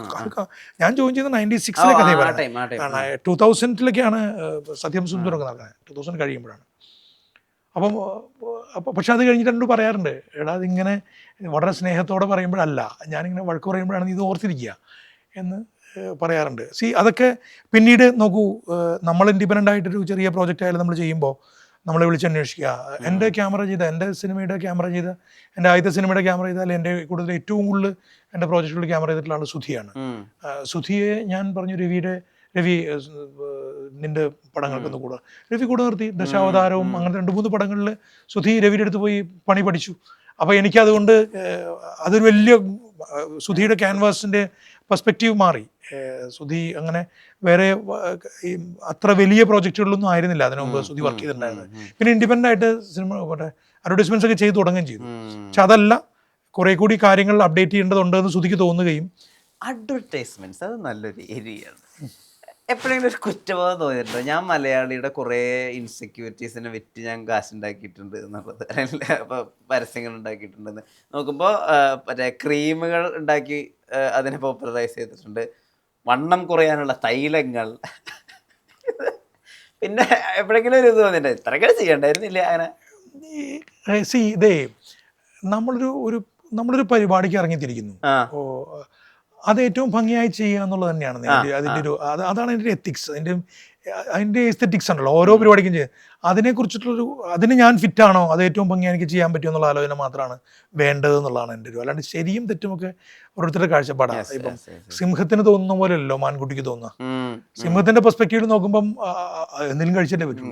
ഞാൻ ജോയിൻ ചെയ്ത 96-ലെ കഥയാണ്. 2000-ലൊക്കെയാണ് സത്യം സുന്ദരം ഒക്കെ നടക്കുന്നത്. 2000 കഴിയുമ്പോഴാണ്. അപ്പം പക്ഷെ അത് കഴിഞ്ഞിട്ട് എന്നോട് പറയാറുണ്ട്, എടാ അതിങ്ങനെ വളരെ സ്നേഹത്തോടെ പറയുമ്പോഴല്ല, ഞാനിങ്ങനെ വഴക്ക് പറയുമ്പോഴാണ് നീ ഇത് ഓർത്തിരിക്കുക എന്ന് പറയാറുണ്ട്. അതൊക്കെ പിന്നീട് നോക്കൂ, നമ്മൾ ഇൻഡിപെൻഡൻ്റ് ആയിട്ടൊരു ചെറിയ പ്രോജക്റ്റ് ആയാലും നമ്മൾ ചെയ്യുമ്പോൾ നമ്മളെ വിളിച്ചന്വേഷിക്കുക. എൻ്റെ ക്യാമറ ചെയ്ത, എൻ്റെ സിനിമയുടെ ക്യാമറ ചെയ്ത, എൻ്റെ ആദ്യത്തെ സിനിമയുടെ ക്യാമറ ചെയ്താൽ എൻ്റെ കൂടുതൽ ഏറ്റവും കൂടുതൽ എൻ്റെ പ്രോജക്റ്റുകളിൽ ക്യാമറ ചെയ്തിട്ടുള്ള ആൾ സുധിയാണ്. സുധിയെ ഞാൻ പറഞ്ഞു, രവി നിൻ്റെ പടങ്ങൾക്കൊന്ന് കൂടെ, രവി കൂടെ നിർത്തി. ദശാവതാരവും അങ്ങനെ 2-3 പടങ്ങളിൽ സുധി രവിയുടെ അടുത്ത് പോയി പണി പഠിച്ചു. അപ്പോൾ എനിക്കതുകൊണ്ട് അതൊരു വലിയ സുധിയുടെ ക്യാൻവാസിൻ്റെ പെർസ്പെക്റ്റീവ് മാറി. സുധി അങ്ങനെ വേറെ അത്ര വലിയ പ്രോജക്റ്റുകളിലൊന്നും ആയിരുന്നില്ല അതിനു മുമ്പ് സുധി വർക്ക് ചെയ്തിട്ടുണ്ടായിരുന്നത്. പിന്നെ ഇൻഡിപെൻഡൻ്റ് ആയിട്ട് സിനിമ അഡ്വർടൈസ്മെൻറ്റ്സ് ഒക്കെ ചെയ്ത് തുടങ്ങുകയും ചെയ്തു. പക്ഷെ അതല്ല, കുറെ കൂടി കാര്യങ്ങൾ അപ്ഡേറ്റ് ചെയ്യേണ്ടതുണ്ടെന്ന് സുധിക്ക് തോന്നുകയും. അഡ്വർടൈസ്മെന്റ്സ് അത് നല്ലൊരു ഏരിയയാണ്. എപ്പോഴെങ്കിലും ഒരു കുറ്റബോധം തോന്നിയിട്ടുണ്ടോ? ഞാൻ മലയാളിയുടെ കുറേ ഇൻസെക്യൂരിറ്റീസിനെ വിറ്റ് ഞാൻ കാശുണ്ടാക്കിയിട്ടുണ്ട് എന്നുള്ളത്, അല്ലെങ്കിൽ ഇപ്പോൾ പരസ്യങ്ങൾ ഉണ്ടാക്കിയിട്ടുണ്ടെന്ന് നോക്കുമ്പോൾ മറ്റേ ക്രീമുകൾ ഉണ്ടാക്കി അതിനെ പോപ്പുലറൈസ് ചെയ്തിട്ടുണ്ട്, വണ്ണം കുറയാനുള്ള തൈലങ്ങൾ. പിന്നെ എപ്പോഴെങ്കിലും ഒരു ഇത് തോന്നിയിട്ടുണ്ട് ഇത്രയൊക്കെ ചെയ്യണ്ടായിരുന്നില്ല അങ്ങനെ? ഇതേ നമ്മളൊരു പരിപാടിക്ക് ഇറങ്ങിത്തിരിക്കുന്നു, അത് ഏറ്റവും ഭംഗിയായി ചെയ്യുക എന്നുള്ളത് തന്നെയാണ് അതിൻ്റെ ഒരു അതാണ് അതിൻ്റെ എത്തിക്സ്, അതിൻ്റെ എസ്തെറ്റിക്സ് ഉണ്ടല്ലോ ഓരോ പരിപാടിക്കും ചെയ്യുക. അതിനെക്കുറിച്ചിട്ടുള്ളൊരു അതിന് ഞാൻ ഫിറ്റാണോ, അത് ഏറ്റവും ഭംഗി എനിക്ക് ചെയ്യാൻ പറ്റുമോ എന്നുള്ള ആലോചന മാത്രമാണ് വേണ്ടത് എന്നുള്ളതാണ് എൻ്റെ ഒരു. അല്ലാണ്ട് ശരിയും തെറ്റുമൊക്കെ ഓരോരുത്തരുടെ കാഴ്ചപ്പാടാണ്. ഇപ്പം സിംഹത്തിന് തോന്നുന്ന പോലെയല്ലോ മാൻകുട്ടിക്ക് തോന്നുക. സിംഹത്തിന്റെ പെർസ്പെക്റ്റീവിൽ നോക്കുമ്പം എന്തെങ്കിലും കഴിച്ചല്ലേ പറ്റും.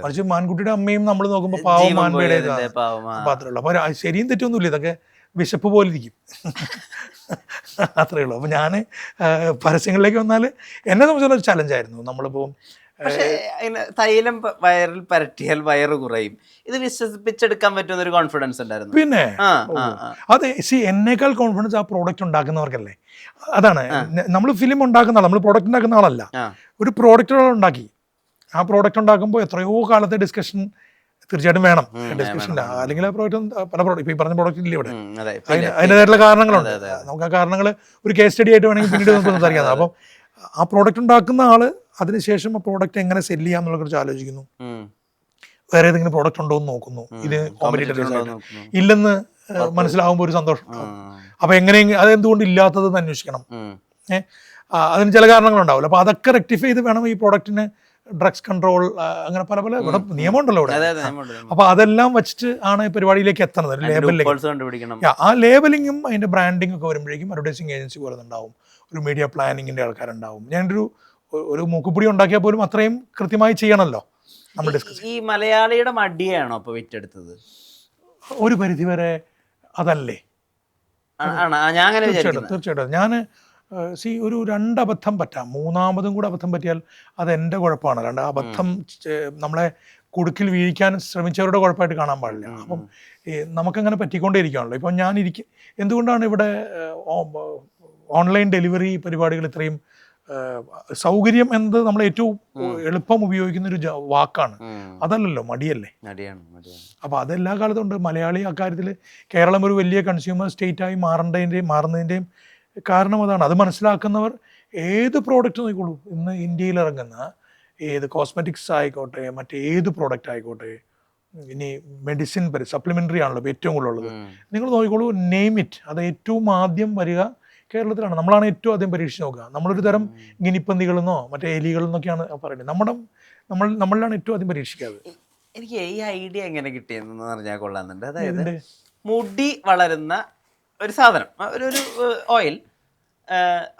മറിച്ച് മാൻകുട്ടിയുടെ അമ്മയും നമ്മൾ നോക്കുമ്പോൾ പാവം മാൻപയുടെ പാത്രമുള്ളൂ. അപ്പോൾ ശരിയും തെറ്റൊന്നുമില്ല, ഇതൊക്കെ വിശപ്പ് പോലെ ഇരിക്കും, അത്രയേ ഉള്ളൂ. അപ്പോൾ ഞാൻ പരസ്യങ്ങളിലേക്ക് വന്നാൽ എന്നെ സംബന്ധിച്ചുള്ള ഒരു ചലഞ്ചായിരുന്നു. നമ്മളിപ്പോൾ തൈലം വയറിൽ പരട്ടിയാൽ വയറ് കുറയും, ഇത് വിശ്വസിപ്പിച്ചെടുക്കാൻ പറ്റുന്ന ഒരു കോൺഫിഡൻസ് ഉണ്ടായിരുന്നു. പിന്നെ അതെ, എന്നേക്കാൾ കോൺഫിഡൻസ് ആ പ്രോഡക്റ്റ് ഉണ്ടാക്കുന്നവർക്കല്ലേ. അതാണ് നമ്മൾ ഫിലിം ഉണ്ടാക്കുന്ന ആൾ, നമ്മൾ പ്രോഡക്റ്റ് ഉണ്ടാക്കുന്ന ആളല്ല. ഒരു പ്രോഡക്റ്റ് ഉണ്ടാക്കി ആ പ്രോഡക്റ്റ് ഉണ്ടാക്കുമ്പോൾ എത്രയോ കാലത്തെ ഡിസ്കഷൻ തീർച്ചയായിട്ടും വേണം. ഡിസ്കഷൻ അല്ലെങ്കിൽ ആ പ്രോഡക്റ്റ് പല പ്രോഡക്റ്റ് ഈ പറഞ്ഞ പ്രോഡക്റ്റ് ഇല്ല ഇവിടെ, അതിൻ്റെതായിട്ടുള്ള കാരണങ്ങളുണ്ട്. നമുക്ക് ആ കാരണങ്ങൾ ഒരു കേസ് സ്റ്റഡി ആയിട്ട് വേണമെങ്കിൽ പിന്നീട് നമുക്ക് സംസാരിക്കാം. അപ്പം ആ പ്രോഡക്റ്റ് ഉണ്ടാക്കുന്ന ആള് അതിനുശേഷം ആ പ്രോഡക്റ്റ് എങ്ങനെ സെല് ചെയ്യാം എന്നുള്ള കുറിച്ച് ആലോചിക്കുന്നു, വേറെ ഏതെങ്കിലും പ്രോഡക്റ്റ് ഉണ്ടോ എന്ന് നോക്കുന്നു, ഇത് കോമ്പറ്റീറ്റേഴ്സ് ഇല്ലെന്ന് മനസ്സിലാവുമ്പോൾ ഒരു സന്തോഷം. അപ്പൊ എങ്ങനെയെങ്കിലും അതെന്തുകൊണ്ട് ഇല്ലാത്തതെന്ന് അന്വേഷിക്കണം. അതിന് ചില കാരണങ്ങളുണ്ടാവില്ല. അപ്പൊ അതൊക്കെ റെക്ടിഫൈ ചെയ്ത് വേണം ഈ പ്രോഡക്റ്റിന് ഡ്രഗ്സ് കൺട്രോൾ അങ്ങനെ പല പല ഇവിടെ നിയമമുണ്ടല്ലോ ഇവിടെ. അപ്പൊ അതെല്ലാം വെച്ചിട്ട് ആണ് ഈ പരിപാടിയിലേക്ക് എത്തുന്നത്. ലേബലിംഗ്, ആ ലേബലിങ്ങും അതിന്റെ ബ്രാൻഡിങ് ഒക്കെ വരുമ്പോഴേക്കും അഡ്വർടൈസിങ് ഏജൻസി പോലെ ഉണ്ടാവും, ഒരു മീഡിയ പ്ലാനിങ്ങിന്റെ ആൾക്കാരുണ്ടാവും. ഞാനൊരു മൂക്കുപിടി ഉണ്ടാക്കിയാൽ പോലും അത്രയും കൃത്യമായി ചെയ്യണമല്ലോ നമ്മൾ ഡിസ്കസ്. ഈ മലയാളിയുടെ മടിയാണോ അപ്പൊ വിറ്റെടുത്തത്? ഒരു പരിധിവരെ അതല്ലേ. തീർച്ചയായിട്ടും ഞാൻ ഒരു 2 അബദ്ധം പറ്റാം, 3ാമതും കൂടെ അബദ്ധം പറ്റിയാൽ അത് എൻ്റെ കുഴപ്പമാണ്. 2 അബദ്ധം നമ്മളെ കുടുക്കിൽ വീഴിക്കാൻ ശ്രമിച്ചവരുടെ കുഴപ്പമായിട്ട് കാണാൻ പാടില്ല. അപ്പം നമുക്കങ്ങനെ പറ്റിക്കൊണ്ടേയിരിക്കുകയാണല്ലോ. ഇപ്പം എന്തുകൊണ്ടാണ് ഇവിടെ ഓൺലൈൻ ഡെലിവറി പരിപാടികൾ ഇത്രയും സൗകര്യം എന്നത് നമ്മൾ ഏറ്റവും എളുപ്പം ഉപയോഗിക്കുന്ന ഒരു വാക്കാണ്, അതല്ലല്ലോ, മടിയല്ലേ. അപ്പോൾ അതെല്ലാ കാലത്തും ഉണ്ട്. മലയാളി അക്കാര്യത്തിൽ കേരളം ഒരു വലിയ കൺസ്യൂമർ സ്റ്റേറ്റായി മാറുന്നതിൻ്റെയും കാരണം അതാണ്. അത് മനസ്സിലാക്കുന്നവർ ഏത് പ്രോഡക്റ്റ് നോക്കിക്കോളൂ, ഇന്ന് ഇന്ത്യയിൽ ഇറങ്ങുന്ന ഏത് കോസ്മെറ്റിക്സ് ആയിക്കോട്ടെ, മറ്റേത് പ്രോഡക്റ്റ് ആയിക്കോട്ടെ, ഇനി മെഡിസിൻ സപ്ലിമെൻ്ററി ആണല്ലോ ഏറ്റവും കൂടുതലുള്ളത്, നിങ്ങൾ നോക്കിക്കോളൂ, നെയിം ഇറ്റ്, അത് ഏറ്റവും ആദ്യം വരിക കേരളത്തിലാണ്. നമ്മളാണ് ഏറ്റവും ആദ്യം പരീക്ഷിച്ച് നോക്കുക. നമ്മളൊരു തരം ഗിനിപ്പന്തികളെന്നോ മറ്റേ എലികളെന്നൊക്കെയാണ് പറയുന്നത്. നമ്മളിലാണ് ഏറ്റവും ആദ്യം പരീക്ഷിക്കാറ്. എനിക്ക് ഈ ഐഡിയ എങ്ങനെ കിട്ടിയെന്ന് പറഞ്ഞാൽ കൊള്ളാമെന്നുണ്ട്. അതായത് മുടി വളരുന്ന ഒരു സാധനം, ഒരു ഓയിൽ.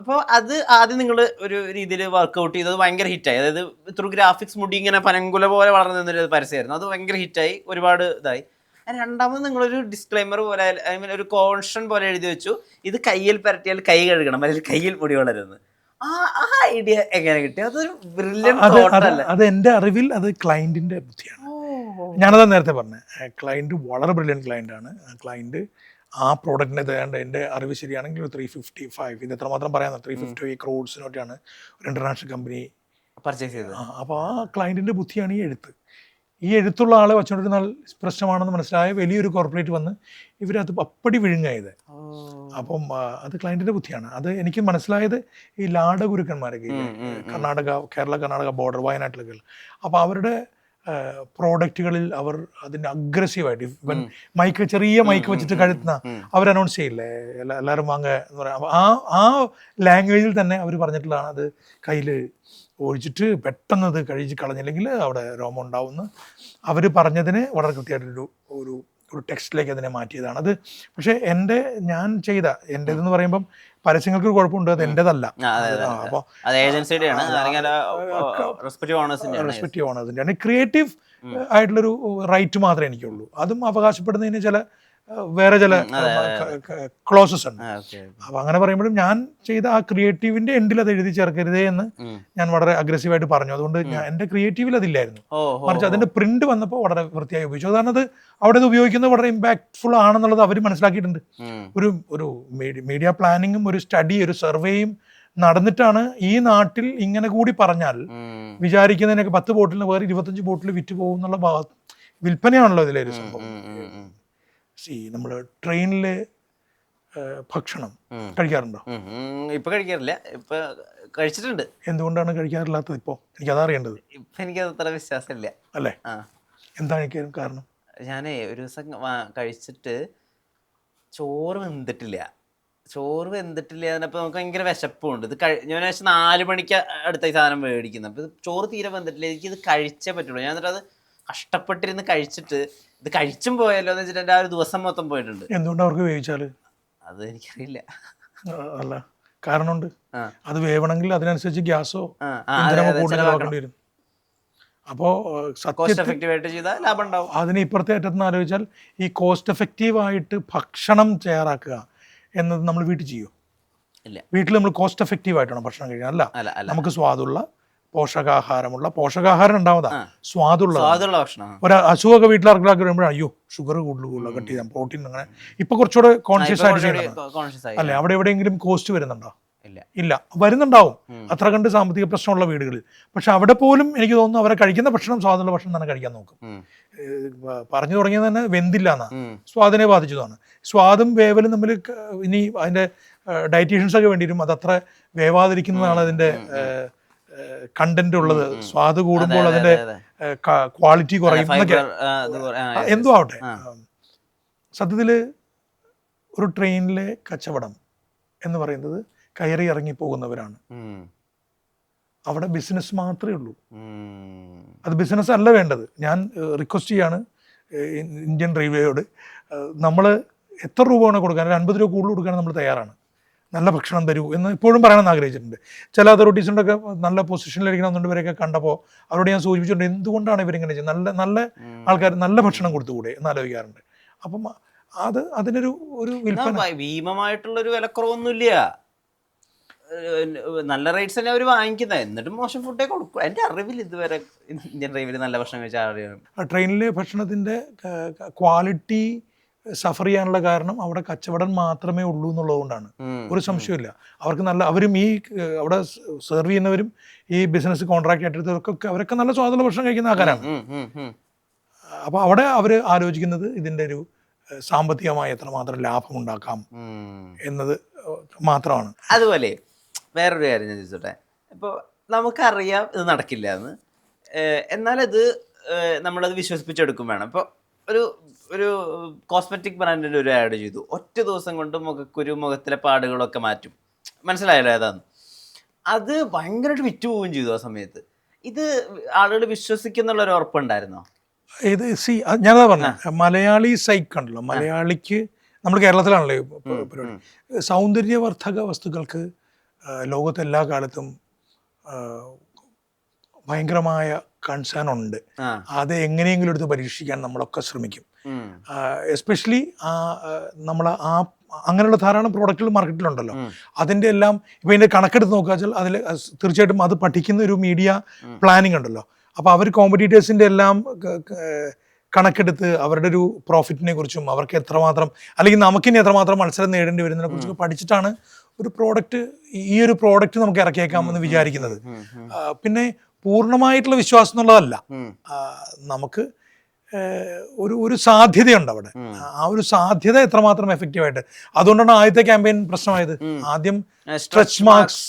അപ്പോൾ അത് ആദ്യം നിങ്ങൾ ഒരു രീതിയിൽ വർക്കൗട്ട് ചെയ്തത് ഭയങ്കര ഹിറ്റായി. അതായത് ത്രൂ ഗ്രാഫിക്സ് മുടി ഇങ്ങനെ പനങ്കുല പോലെ വളർന്നു നിന്നൊരു പരസ്യമായിരുന്നു, അത് ഭയങ്കര ഹിറ്റായി, ഒരുപാട് ഇതായി. രണ്ടാമത് നിങ്ങളൊരു ഡിസ്ക്ലൈമർ പോലെ, ഐ മീൻ ഒരു കോൺഷൻ പോലെ എഴുതി വെച്ചു, ഇത് കയ്യിൽ പരട്ടിയാൽ കൈ കഴുകണം, അല്ലെങ്കിൽ കയ്യിൽ മുടി വളരുന്നത്. ആ ഐഡിയ എങ്ങനെ കിട്ടി? അതൊരു ബ്രില്യന്റ് തോട്ടല്ലേ? അത് എൻ്റെ അറിവിൽ അത് ക്ലയന്റിന്റെ ബുദ്ധിയാണ്. ഞാനതാ നേരത്തെ പറഞ്ഞത്, ക്ലയന്റ് വളരെ ബ്രില്യന്റ് ക്ലയന്റ് ആണ്. ക്ലയന്റ് ആ പ്രോഡക്റ്റിനെ തേണ്ട, എൻ്റെ അറിവ് ശരിയാണെങ്കിൽ 355, ഇത് എത്രമാത്രം പറയാൻ, 350 crores-നോട്ടാണ് ഒരു ഇന്റർനാഷണൽ കമ്പനി പർച്ചേസ് ചെയ്തത്. അപ്പോൾ ആ ക്ലയന്റിന്റെ ബുദ്ധിയാണ് ഈ എഴുത്തുള്ള ആളെ വച്ചുകൊണ്ടിരുന്നാൽ പ്രശ്നമാണെന്ന് മനസ്സിലായ വലിയൊരു കോർപ്പറേറ്റ് വന്ന് ഇവരത് അപ്പടി വിഴുങ്ങായത്. അപ്പം അത് ക്ലയന്റിന്റെ ബുദ്ധിയാണ്. അത് എനിക്ക് മനസ്സിലായത് ഈ ലാട ഗുരുക്കന്മാരൊക്കെ കേരള കർണാടക ബോർഡർ വയനാട്ടിലൊക്കെ. അപ്പോൾ അവരുടെ പ്രോഡക്റ്റുകളിൽ അവർ അതിൻ്റെ അഗ്രസീവായിട്ട് ഇവൻ മൈക്ക് ചെറിയ മൈക്ക് വെച്ചിട്ട് കഴുത്തുന്ന അവർ അനൗൺസ് ചെയ്യില്ലേ എല്ലാവരും വാങ്ങുക എന്ന് പറയാം. അപ്പോൾ ആ ലാംഗ്വേജിൽ തന്നെ അവർ പറഞ്ഞിട്ടുള്ളതാണ് അത് കയ്യിൽ ഒഴിച്ചിട്ട് പെട്ടെന്ന് അത് കഴിച്ച് കളഞ്ഞില്ലെങ്കിൽ അവിടെ രോമം ഉണ്ടാവുമെന്ന് അവർ പറഞ്ഞതിന് വളരെ കൃത്യമായിട്ടൊരു ഒരു ടെക്സ്റ്റിലേക്ക് അതിനെ മാറ്റിയതാണ് അത്. പക്ഷേ ഞാൻ ചെയ്ത എൻ്റെതെന്ന് പറയുമ്പം പരസ്യങ്ങൾക്ക് കുഴപ്പമുണ്ട്, അത് എൻ്റെതല്ല. അപ്പോൾ റെസ്പെക്റ്റീവ് ഓണേഴ്സിൻ്റെ ക്രിയേറ്റീവ് ആയിട്ടുള്ളൊരു റൈറ്റ് മാത്രമേ എനിക്കുള്ളൂ. അതും അവകാശപ്പെടുന്നതിന് വേറെ ചില ക്ലോസസ് ഉണ്ട്. അപ്പൊ അങ്ങനെ പറയുമ്പോഴും ഞാൻ ചെയ്ത ആ ക്രിയേറ്റീവിന്റെ എൻഡിൽ അത് എഴുതി ചേർക്കരുതേ എന്ന് ഞാൻ വളരെ അഗ്രസീവായിട്ട് പറഞ്ഞു. അതുകൊണ്ട് എന്റെ ക്രിയേറ്റീവിൽ അതില്ലായിരുന്നു, മറിച്ച് അതിന്റെ പ്രിന്റ് വന്നപ്പോൾ വളരെ വൃത്തിയായി ഉപയോഗിച്ചു. കാരണം അത് അവിടെ ഉപയോഗിക്കുന്നത് വളരെ ഇമ്പാക്ട്ഫുൾ ആണെന്നുള്ളത് അവർ മനസ്സിലാക്കിയിട്ടുണ്ട്. ഒരു മീഡിയ പ്ലാനിങ്ങും ഒരു സ്റ്റഡി ഒരു സർവേയും നടന്നിട്ടാണ് ഈ നാട്ടിൽ ഇങ്ങനെ കൂടി പറഞ്ഞാൽ വിചാരിക്കുന്നതിനൊക്കെ 10 ബോട്ടിലിന് വേറെ 25 ബോട്ടിൽ വിറ്റ് പോകുന്നുള്ള വിൽപ്പനയാണല്ലോ ഇതിലൊരു സംഭവം. നമ്മൾ ട്രെയിനില് ഭക്ഷണം കഴിക്കാറുണ്ടോ? ഇപ്പൊ കഴിക്കാറില്ല, ഇപ്പൊ കഴിച്ചിട്ടുണ്ട്. എന്തുകൊണ്ടാണ് കഴിക്കാറില്ലാത്തത്? ഇപ്പോ എനിക്കതാ അറിയേണ്ടത്. ഇപ്പൊ എനിക്കത് അത്ര വിശ്വാസമില്ല അല്ലേ? എന്താണ് കാരണം? ഞാനേ ഒരു ദിവസം കഴിച്ചിട്ട് ചോറ് വെന്തിട്ടില്ല. അതിനപ്പോൾ നമുക്ക് ഭയങ്കര വിശപ്പുണ്ട്. ഇത് ഞാൻ 4 മണിക്ക് അടുത്ത ഈ സാധനം മേടിക്കുന്നത്. അപ്പോൾ ഇത് ചോറ് തീരെ വെന്തിട്ടില്ല, എനിക്കിത് കഴിച്ചേ പറ്റുള്ളൂ. ഞാൻ എന്നിട്ട് അത് കഷ്ടപ്പെട്ടിരുന്ന് കഴിച്ചിട്ട് ഇത് കഴിച്ചും പോയല്ലോ എന്ന് വെച്ചിട്ട് എൻ്റെ ആ ഒരു ദിവസം മൊത്തം പോയിട്ടുണ്ട്. എന്തുകൊണ്ട് അവർക്ക് വേവിച്ചാൽ? അത് എനിക്കറിയില്ല. അല്ല, കാരണമുണ്ട്. അത് വേവണമെങ്കിൽ അതിനനുസരിച്ച് ഗ്യാസോ കൂടുതലാക്കേണ്ടി വരും. അപ്പോൾ അതിന് ഇപ്പുറത്തെ അറ്റത്ത് ആലോചിച്ചാൽ ഈ കോസ്റ്റ് എഫക്റ്റീവായിട്ട് ഭക്ഷണം തയ്യാറാക്കുക എന്നത് നമ്മൾ വീട്ടിൽ ചെയ്യുമോ? ഇല്ല. വീട്ടിൽ നമ്മൾ കോസ്റ്റ് എഫക്റ്റീവായിട്ടാണ് ഭക്ഷണം കഴിക്കുക. അല്ല, നമുക്ക് സ്വാദുള്ള പോഷകാഹാരം ഉണ്ടാവുന്നതാ, സ്വാദുള്ള ഭക്ഷണം. ഒരു അസുഖമൊക്കെ വീട്ടിലാർക്കാക്കി വരുമ്പോഴാണ് അയ്യോ ഷുഗർ കൂടുതൽ കട്ട് ചെയ്താൽ പ്രോട്ടീൻ അങ്ങനെ. ഇപ്പൊ കുറച്ചുകൂടെ കോൺഷ്യസ് ആയിട്ട് ചെയ്യണം അല്ലേ? അവിടെ എവിടെയെങ്കിലും കോസ്റ്റ് വരുന്നുണ്ടോ? ഇല്ല, വരുന്നുണ്ടാവും അത്ര കണ്ട് സാമ്പത്തിക പ്രശ്നമുള്ള വീടുകളിൽ. പക്ഷെ അവിടെ പോലും എനിക്ക് തോന്നുന്നു അവരെ കഴിക്കുന്ന ഭക്ഷണം സ്വാദുള്ള ഭക്ഷണം തന്നെ കഴിക്കാൻ നോക്കും. പറഞ്ഞു തുടങ്ങിയത് തന്നെ വെന്തില്ല എന്നാ, സ്വാദിനെ ബാധിച്ചതാണ്. സ്വാദും വേവലും തമ്മിൽ ഇനി അതിന്റെ ഡയറ്റീഷ്യൻസ് ഒക്കെ വേണ്ടിയിട്ടും അതത്ര വേവാതിരിക്കുന്നതാണ് അതിന്റെ കണ്ടന്റ് ഉള്ളത്. സ്വാദ് കൂടുമ്പോൾ അതിന്റെ ക്വാളിറ്റി കുറയും എന്നൊക്കെ എന്തോ ആവട്ടെ. സത്യത്തില് ഒരു ട്രെയിനിലെ കച്ചവടം എന്ന് പറയുന്നത് കയറി ഇറങ്ങി പോകുന്നവരാണ്. അവിടെ ബിസിനസ് മാത്രമേ ഉള്ളൂ. അത് ബിസിനസ് അല്ല വേണ്ടത്. ഞാൻ റിക്വസ്റ്റ് ചെയ്യാണ് ഇന്ത്യൻ റെയിൽവേയോട്, നമ്മൾ എത്ര രൂപ വേണം കൊടുക്കാൻ, 50 രൂപ കൂടുതൽ കൊടുക്കാൻ നമ്മൾ തയ്യാറാണ്. നല്ല ഭക്ഷണം തരൂ എന്ന് ഇപ്പോഴും പറയണമെന്ന് ആഗ്രഹിച്ചിട്ടുണ്ട്. ചില അതോറിറ്റീസിൻ്റെയൊക്കെ നല്ല പൊസിഷനിലിരിക്കണമെന്നുണ്ട് ഇവരൊക്കെ കണ്ടപ്പോൾ അവരോട് ഞാൻ സൂചിപ്പിച്ചിട്ടുണ്ട്, എന്തുകൊണ്ടാണ് ഇവരിങ്ങനെ ചെയ്യുന്നത്, നല്ല ആൾക്കാർ നല്ല ഭക്ഷണം കൊടുത്തുകൂടെ എന്ന് ആലോചിക്കാറുണ്ട്. അപ്പം അതിനൊരു വിൽപ്പന ഭീമമായിട്ടുള്ളൊരു വിലക്കുറവൊന്നുമില്ല. നല്ല റേറ്റ്സ് തന്നെ അവർ വാങ്ങിക്കുന്നത്, എന്നിട്ടും മോശം ഫുഡേ കൊടുക്കും. എൻ്റെ അറിവിൽ ഇതുവരെ ഇന്ത്യൻ റെയിൽവേയിൽ നല്ല ഭക്ഷണം കഴിച്ചാൽ അറിയാം. ട്രെയിനിലെ ഭക്ഷണത്തിൻ്റെ ക്വാളിറ്റി സഫർ ചെയ്യാനുള്ള കാരണം അവിടെ കച്ചവടം മാത്രമേ ഉള്ളൂ എന്നുള്ളതുകൊണ്ടാണ്. ഒരു സംശയമില്ല. അവരും ഈ അവിടെ സെർവ് ചെയ്യുന്നവരും ഈ ബിസിനസ് കോൺട്രാക്ട് ഏറ്റെടുത്തവർക്കൊക്കെ അവരൊക്കെ നല്ല സ്വാദുള്ള ഭക്ഷണം കഴിക്കുന്ന ആൾക്കാരാണ്. അപ്പോൾ അവിടെ അവർ ആലോചിക്കുന്നത് ഇതിൻ്റെ ഒരു സാമ്പത്തികമായി എത്രമാത്രം ലാഭം ഉണ്ടാക്കാം എന്നത് മാത്രമാണ്. അതുപോലെ വേറൊരു കാര്യം ഞാൻ ചോദിച്ചോട്ടെ. ഇപ്പോൾ നമുക്കറിയാം ഇത് നടക്കില്ല എന്ന്, എന്നാലത് നമ്മളത് വിശ്വസിപ്പിച്ചെടുക്കും വേണം. ഇപ്പോൾ ഒരു കോസ്മെറ്റിക് ബ്രാൻഡിൻ്റെ ഒരു ആഡ് ചെയ്തു, ഒറ്റ ദിവസം കൊണ്ട് മുഖത്തിലെ പാടുകളൊക്കെ മാറ്റും. മനസ്സിലായല്ലോ ഏതാന്ന്? അത് ഭയങ്കരമായിട്ട് വിറ്റുപോവുകയും ചെയ്തു ആ സമയത്ത്. ഇത് ആളുകൾ വിശ്വസിക്കുന്നുള്ളൊരു ഉറപ്പുണ്ടായിരുന്നോ? ഇത് ഞാനതാ പറഞ്ഞ മലയാളി സൈക്ക് ഉണ്ടല്ലോ, മലയാളിക്ക് നമ്മൾ കേരളത്തിലാണല്ലോ പരിപാടി. സൗന്ദര്യവർദ്ധക വസ്തുക്കൾക്ക് ലോകത്തെല്ലാ കാലത്തും ഭയങ്കരമായ കൺസേൺ ഉണ്ട്. അത് എങ്ങനെയെങ്കിലും എടുത്ത് പരീക്ഷിക്കാൻ നമ്മളൊക്കെ ശ്രമിക്കും. എസ്പെഷ്യലി നമ്മൾ അങ്ങനെയുള്ള ധാരാളം പ്രോഡക്റ്റുകൾ മാർക്കറ്റിലുണ്ടല്ലോ. അതിൻ്റെ എല്ലാം ഇപ്പം ഇതിൻ്റെ കണക്കെടുത്ത് നോക്കുക വെച്ചാൽ അതിൽ തീർച്ചയായിട്ടും അത് പഠിക്കുന്ന ഒരു മീഡിയ പ്ലാനിങ് ഉണ്ടല്ലോ. അപ്പോൾ അവർ കോമ്പറ്റീറ്റേഴ്സിൻ്റെ എല്ലാം കണക്കെടുത്ത് അവരുടെ ഒരു പ്രോഫിറ്റിനെ കുറിച്ചും അവർക്ക് എത്രമാത്രം അല്ലെങ്കിൽ നമുക്കിനി എത്രമാത്രം മത്സരം നേടേണ്ടി വരുന്നതിനെ കുറിച്ചൊക്കെ പഠിച്ചിട്ടാണ് ഒരു പ്രോഡക്റ്റ് നമുക്ക് ഇറക്കിയേക്കാമെന്ന് വിചാരിക്കുന്നത്. പിന്നെ പൂർണ്ണമായിട്ടുള്ള വിശ്വാസം എന്നുള്ളതല്ല. നമുക്ക് ഒരു സാധ്യതയുണ്ട് അവിടെ. ആ ഒരു സാധ്യത എത്രമാത്രം എഫക്റ്റീവായിട്ട്, അതുകൊണ്ടാണ് ആദ്യത്തെ ക്യാമ്പയിൻ പ്രശ്നമായത്. ആദ്യം സ്ട്രെച്ച് മാർക്സ്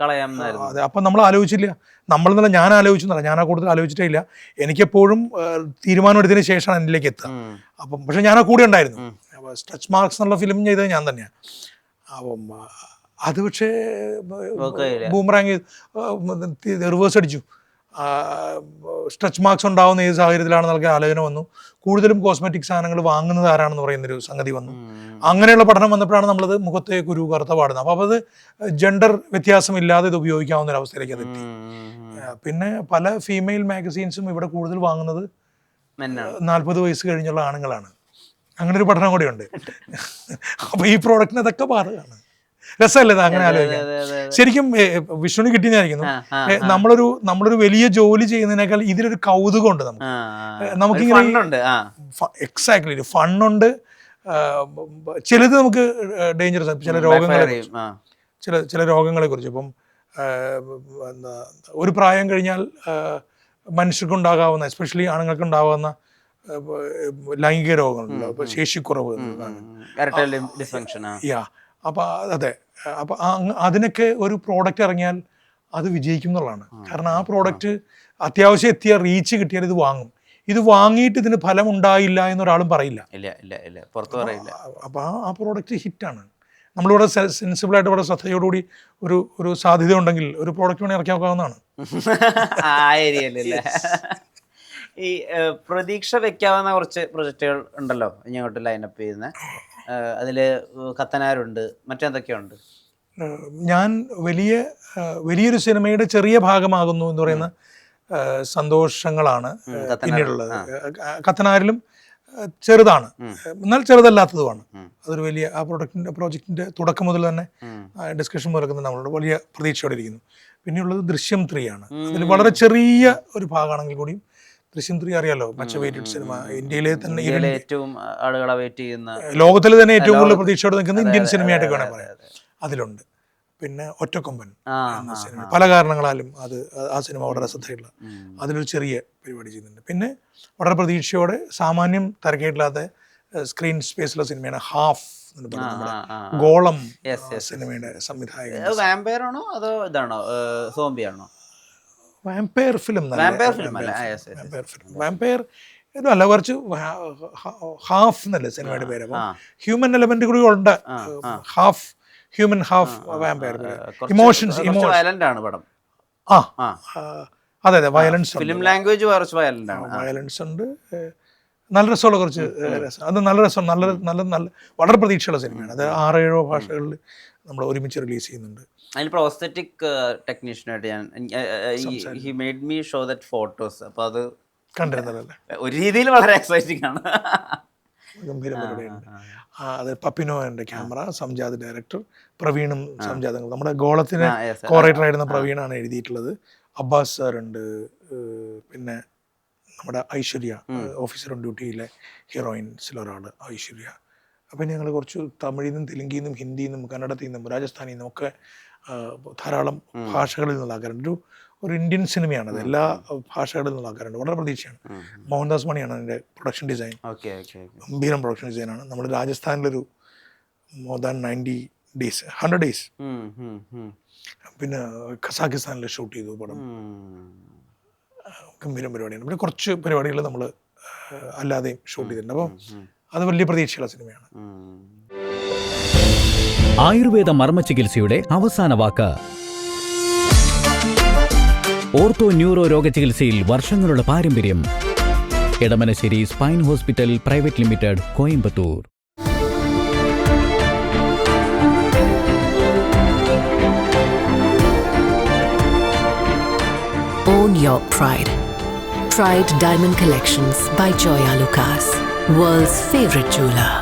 കളയാമെന്നായിരുന്നു. അതെ, അപ്പം നമ്മൾ ആലോചിച്ചില്ല, നമ്മളെന്നല്ല ഞാൻ ആലോചിച്ചെന്നല്ല, ഞാൻ ആ കൂടുതൽ ആലോചിച്ചിട്ടേ ഇല്ല. എനിക്കെപ്പോഴും തീരുമാനം എടുത്തതിന് ശേഷമാണ് എന്നിലേക്ക് എത്തുക. അപ്പം പക്ഷെ ഞാൻ ആ കൂടെ ഉണ്ടായിരുന്നു. സ്ട്രെച്ച് മാർക്സ് എന്നുള്ള ഫിലിം ചെയ്തത് ഞാൻ തന്നെയാണ്. അപ്പം അത് പക്ഷേ ബൂമറാങ് റിവേഴ്സ് അടിച്ചു. സ്ട്രെച്ച് മാർക്സ് ഉണ്ടാവുന്ന ഏത് സാഹചര്യത്തിലാണ് നൽകിയ ആലോചന വന്നു. കൂടുതലും കോസ്മെറ്റിക് സാധനങ്ങൾ വാങ്ങുന്നത് ആരാണെന്ന് പറയുന്നൊരു സംഗതി വന്നു. അങ്ങനെയുള്ള പഠനം വന്നപ്പോഴാണ് നമ്മളത് മുഖത്തെ കുരു കറുത്ത പാടുന്നത്. അപ്പോൾ അത് ജെൻഡർ വ്യത്യാസമില്ലാതെ ഇത് ഉപയോഗിക്കാവുന്ന ഒരു അവസ്ഥയിലേക്ക് അത് എത്തി. പിന്നെ പല ഫീമെയിൽ മാഗസീൻസും ഇവിടെ കൂടുതൽ വാങ്ങുന്നത് 40 വയസ്സ് കഴിഞ്ഞുള്ള ആണുങ്ങളാണ്. അങ്ങനെ ഒരു പഠനം കൂടെയുണ്ട്. അപ്പോൾ ഈ പ്രോഡക്റ്റിന് അതൊക്കെ ബാധകമാണ്. രസമല്ലേ അങ്ങനെ ആലോചിക്കാൻ? ശരിക്കും വിഷ്ണുവിന് കിട്ടിയെന്നായിരിക്കുന്നു. നമ്മളൊരു വലിയ ജോലി ചെയ്യുന്നതിനേക്കാൾ ഇതിലൊരു കൗതുകമുണ്ട് നമുക്കിങ്ങനെ. എക്സാക്ട്ലി, ഫണ്ണുണ്ട്. ചിലത് നമുക്ക് ഡേഞ്ചറസ്, ചില രോഗങ്ങളെ കുറിച്ച്. ഇപ്പം എന്താ, ഒരു പ്രായം കഴിഞ്ഞാൽ മനുഷ്യർക്കുണ്ടാകാവുന്ന, എസ്പെഷ്യലി ആണുങ്ങൾക്കുണ്ടാകാവുന്ന ലൈംഗിക രോഗങ്ങളുണ്ടല്ലോ. ഇപ്പൊ ശേഷിക്കുറവ്, അപ്പോൾ അതെ, അപ്പോൾ അതിനൊക്കെ ഒരു പ്രോഡക്റ്റ് ഇറങ്ങിയാൽ അത് വിജയിക്കും എന്നുള്ളതാണ്. കാരണം ആ പ്രോഡക്റ്റ് അത്യാവശ്യം എത്തിയ റീച്ച് കിട്ടിയാൽ ഇത് വാങ്ങും. ഇത് വാങ്ങിയിട്ട് ഇതിന് ഫലം ഉണ്ടായില്ല എന്നൊരാളും പറയില്ല. അപ്പോൾ ആ പ്രോഡക്റ്റ് ഹിറ്റാണ്. നമ്മളിവിടെ സെൻസിബിളായിട്ട് ഇവിടെ ശ്രദ്ധയോടുകൂടി ഒരു സാധ്യത ഉണ്ടെങ്കിൽ ഒരു പ്രോഡക്റ്റ് വേണമെങ്കിൽ ഇറക്കി നോക്കാവുന്നതാണ്. ഈ പ്രതീക്ഷ വെക്കാവുന്ന കുറച്ച് പ്രൊജക്റ്റുകൾ ഉണ്ടല്ലോ ഇങ്ങോട്ട് ലൈനപ്പ് ചെയ്യുന്ന. അതിൽ കത്തനാരുണ്ട്, മറ്റെന്തൊക്കെയുണ്ട്? ഞാൻ വലിയൊരു സിനിമയുടെ ചെറിയ ഭാഗമാകുന്നു എന്ന് പറയുന്ന സന്തോഷങ്ങളാണ് പിന്നീടുള്ളത്. കത്തനാരിലും ചെറുതാണ്, എന്നാൽ ചെറുതല്ലാത്തതുമാണ്. അതൊരു വലിയ ആ പ്രോജക്റ്റിന്റെ തുടക്കം മുതൽ തന്നെ ഡിസ്കഷൻ മുതലൊക്കെ നമ്മളോട് വലിയ പ്രതീക്ഷയോടെ ഇരിക്കുന്നു. പിന്നെയുള്ളത് ദൃശ്യം 3 ആണ്. അതിൽ വളരെ ചെറിയ ഒരു ഭാഗമാണെങ്കിൽ കൂടിയും ദൃശ്യം 3 അറിയാലോ, മച്ച് വെയിറ്റഡ് സിനിമ. ഇന്ത്യയിലെ തന്നെ ഏറ്റവും ആളുകളെ വെയിറ്റ് ചെയ്യുന്ന, ലോകത്തിൽ തന്നെ ഏറ്റവും കൂടുതൽ പ്രതീക്ഷയോടെ നിൽക്കുന്ന ഇന്ത്യൻ സിനിമയായിട്ട് വേണം പറയാം. അതിലുണ്ട്. പിന്നെ ഒറ്റക്കൊമ്പൻ എന്ന സിനിമ പല കാരണങ്ങളാലും ആ സിനിമ വളരെ ശ്രദ്ധയുള്ള, അതിലൊരു ചെറിയ പരിപാടി ചെയ്യുന്നുണ്ട്. പിന്നെ വളരെ പ്രതീക്ഷയോടെ സാമാന്യം തിരക്കേറ്റില്ലാത്ത സ്ക്രീൻ സ്പേസുള്ള സിനിമയാണ് ഹാഫ് എന്ന് പറയുന്നത്. ഗോളം സിനിമയുടെ സംവിധായകൻ. വാമ്പയറാണോ അതോ ഇതാണോ, സോംബിയാണോ? വാമ്പയർ ഫിലിം വാമ്പയർ അല്ല, കുറച്ച് ഹാഫ് എന്നല്ലേ സിനിമയുടെ പേര്. അപ്പം ഹ്യൂമൻ എലമെന്റ് കൂടി ഉണ്ട്. Half human half vampire. Emotions violent പടം. അതെ അതെ, വയലൻസ്, ഫിലിം ലാംഗ്വേജ് വയലൻസ് ഉണ്ട്. നല്ല രസമുള്ള കുറച്ച് അത് നല്ല രസം, നല്ല വളരെ പ്രതീക്ഷയുള്ള സിനിമയാണ്. അത് 6-7 ഭാഷകളിൽ നമ്മൾ ഒരുമിച്ച് റിലീസ് ചെയ്യുന്നുണ്ട്. അതിൽ പ്രോസ്തെറ്റിക് ടെക്നീഷ്യനായിട്ട് he made me show that photos. അപ്പോൾ അത് കണ്ടിരുന്നല്ലേ, ഒരു രീതിയിൽ വളരെ എക്സൈറ്റിംഗ് ആണ്. ഗംഭീര പരിപാടിയുണ്ട്. അത് പപ്പിനോന്റെ ക്യാമറ, സംജാത് ഡയറക്ടർ, പ്രവീണും സംജാതങ്ങളും. നമ്മുടെ ഗോളത്തിന് കോറേറ്റർ ആയിരുന്ന പ്രവീണാണ് എഴുതിയിട്ടുള്ളത്. അബ്ബാസ് സാറുണ്ട്. പിന്നെ നമ്മുടെ ഐശ്വര്യ, ഓഫീസർ ഓൺ ഡ്യൂട്ടിയിലെ ഹീറോയിൻസിലൊരാൾ ഐശ്വര്യ. അപ്പം ഞങ്ങൾ കുറച്ച് തമിഴിൽ നിന്നും തെലുങ്കിൽ നിന്നും ഹിന്ദിയിൽ നിന്നും കന്നഡത്തിൽ നിന്നും രാജസ്ഥാനിൽ നിന്നും ഒക്കെ ധാരാളം ഭാഷകളിൽ നിന്നുള്ള ആൾക്കാരുണ്ട്. ഒരു ഇന്ത്യൻ സിനിമയാണത്, എല്ലാ ഭാഷകളിൽ നിന്നുള്ള ആൾക്കാരുണ്ട്. വളരെ പ്രതീക്ഷയാണ്. മോഹൻദാസ് മണിയാണ് അതിൻ്റെ പ്രൊഡക്ഷൻ ഡിസൈൻ. ഗംഭീരം പ്രൊഡക്ഷൻ ഡിസൈനാണ്. നമ്മൾ രാജസ്ഥാനിലൊരു മോർ ദാൻ 100 ഡേയ്സ് പിന്നെ ഖസാക്കിസ്ഥാനിൽ ഷൂട്ട് ചെയ്തു പടം. ഗംഭീരം പരിപാടിയാണ്. പിന്നെ കുറച്ച് പരിപാടികൾ നമ്മൾ അല്ലാതെയും ഷൂട്ട് ചെയ്തിട്ടുണ്ട്. അപ്പം അത് വലിയ പ്രതീക്ഷയുള്ള സിനിമയാണ്. ആയുർവേദ മർമ്മ ചികിത്സയുടെ അവസാന വാക്ക്. ഓർത്തോ ന്യൂറോ രോഗ ചികിത്സയിൽ വർഷങ്ങളുടെ പാരമ്പര്യം. Edamanassery spine hospital private limited, Coimbatore. Own your pride. Pride Diamond Collections by Joya Lucas, world's favorite jeweler.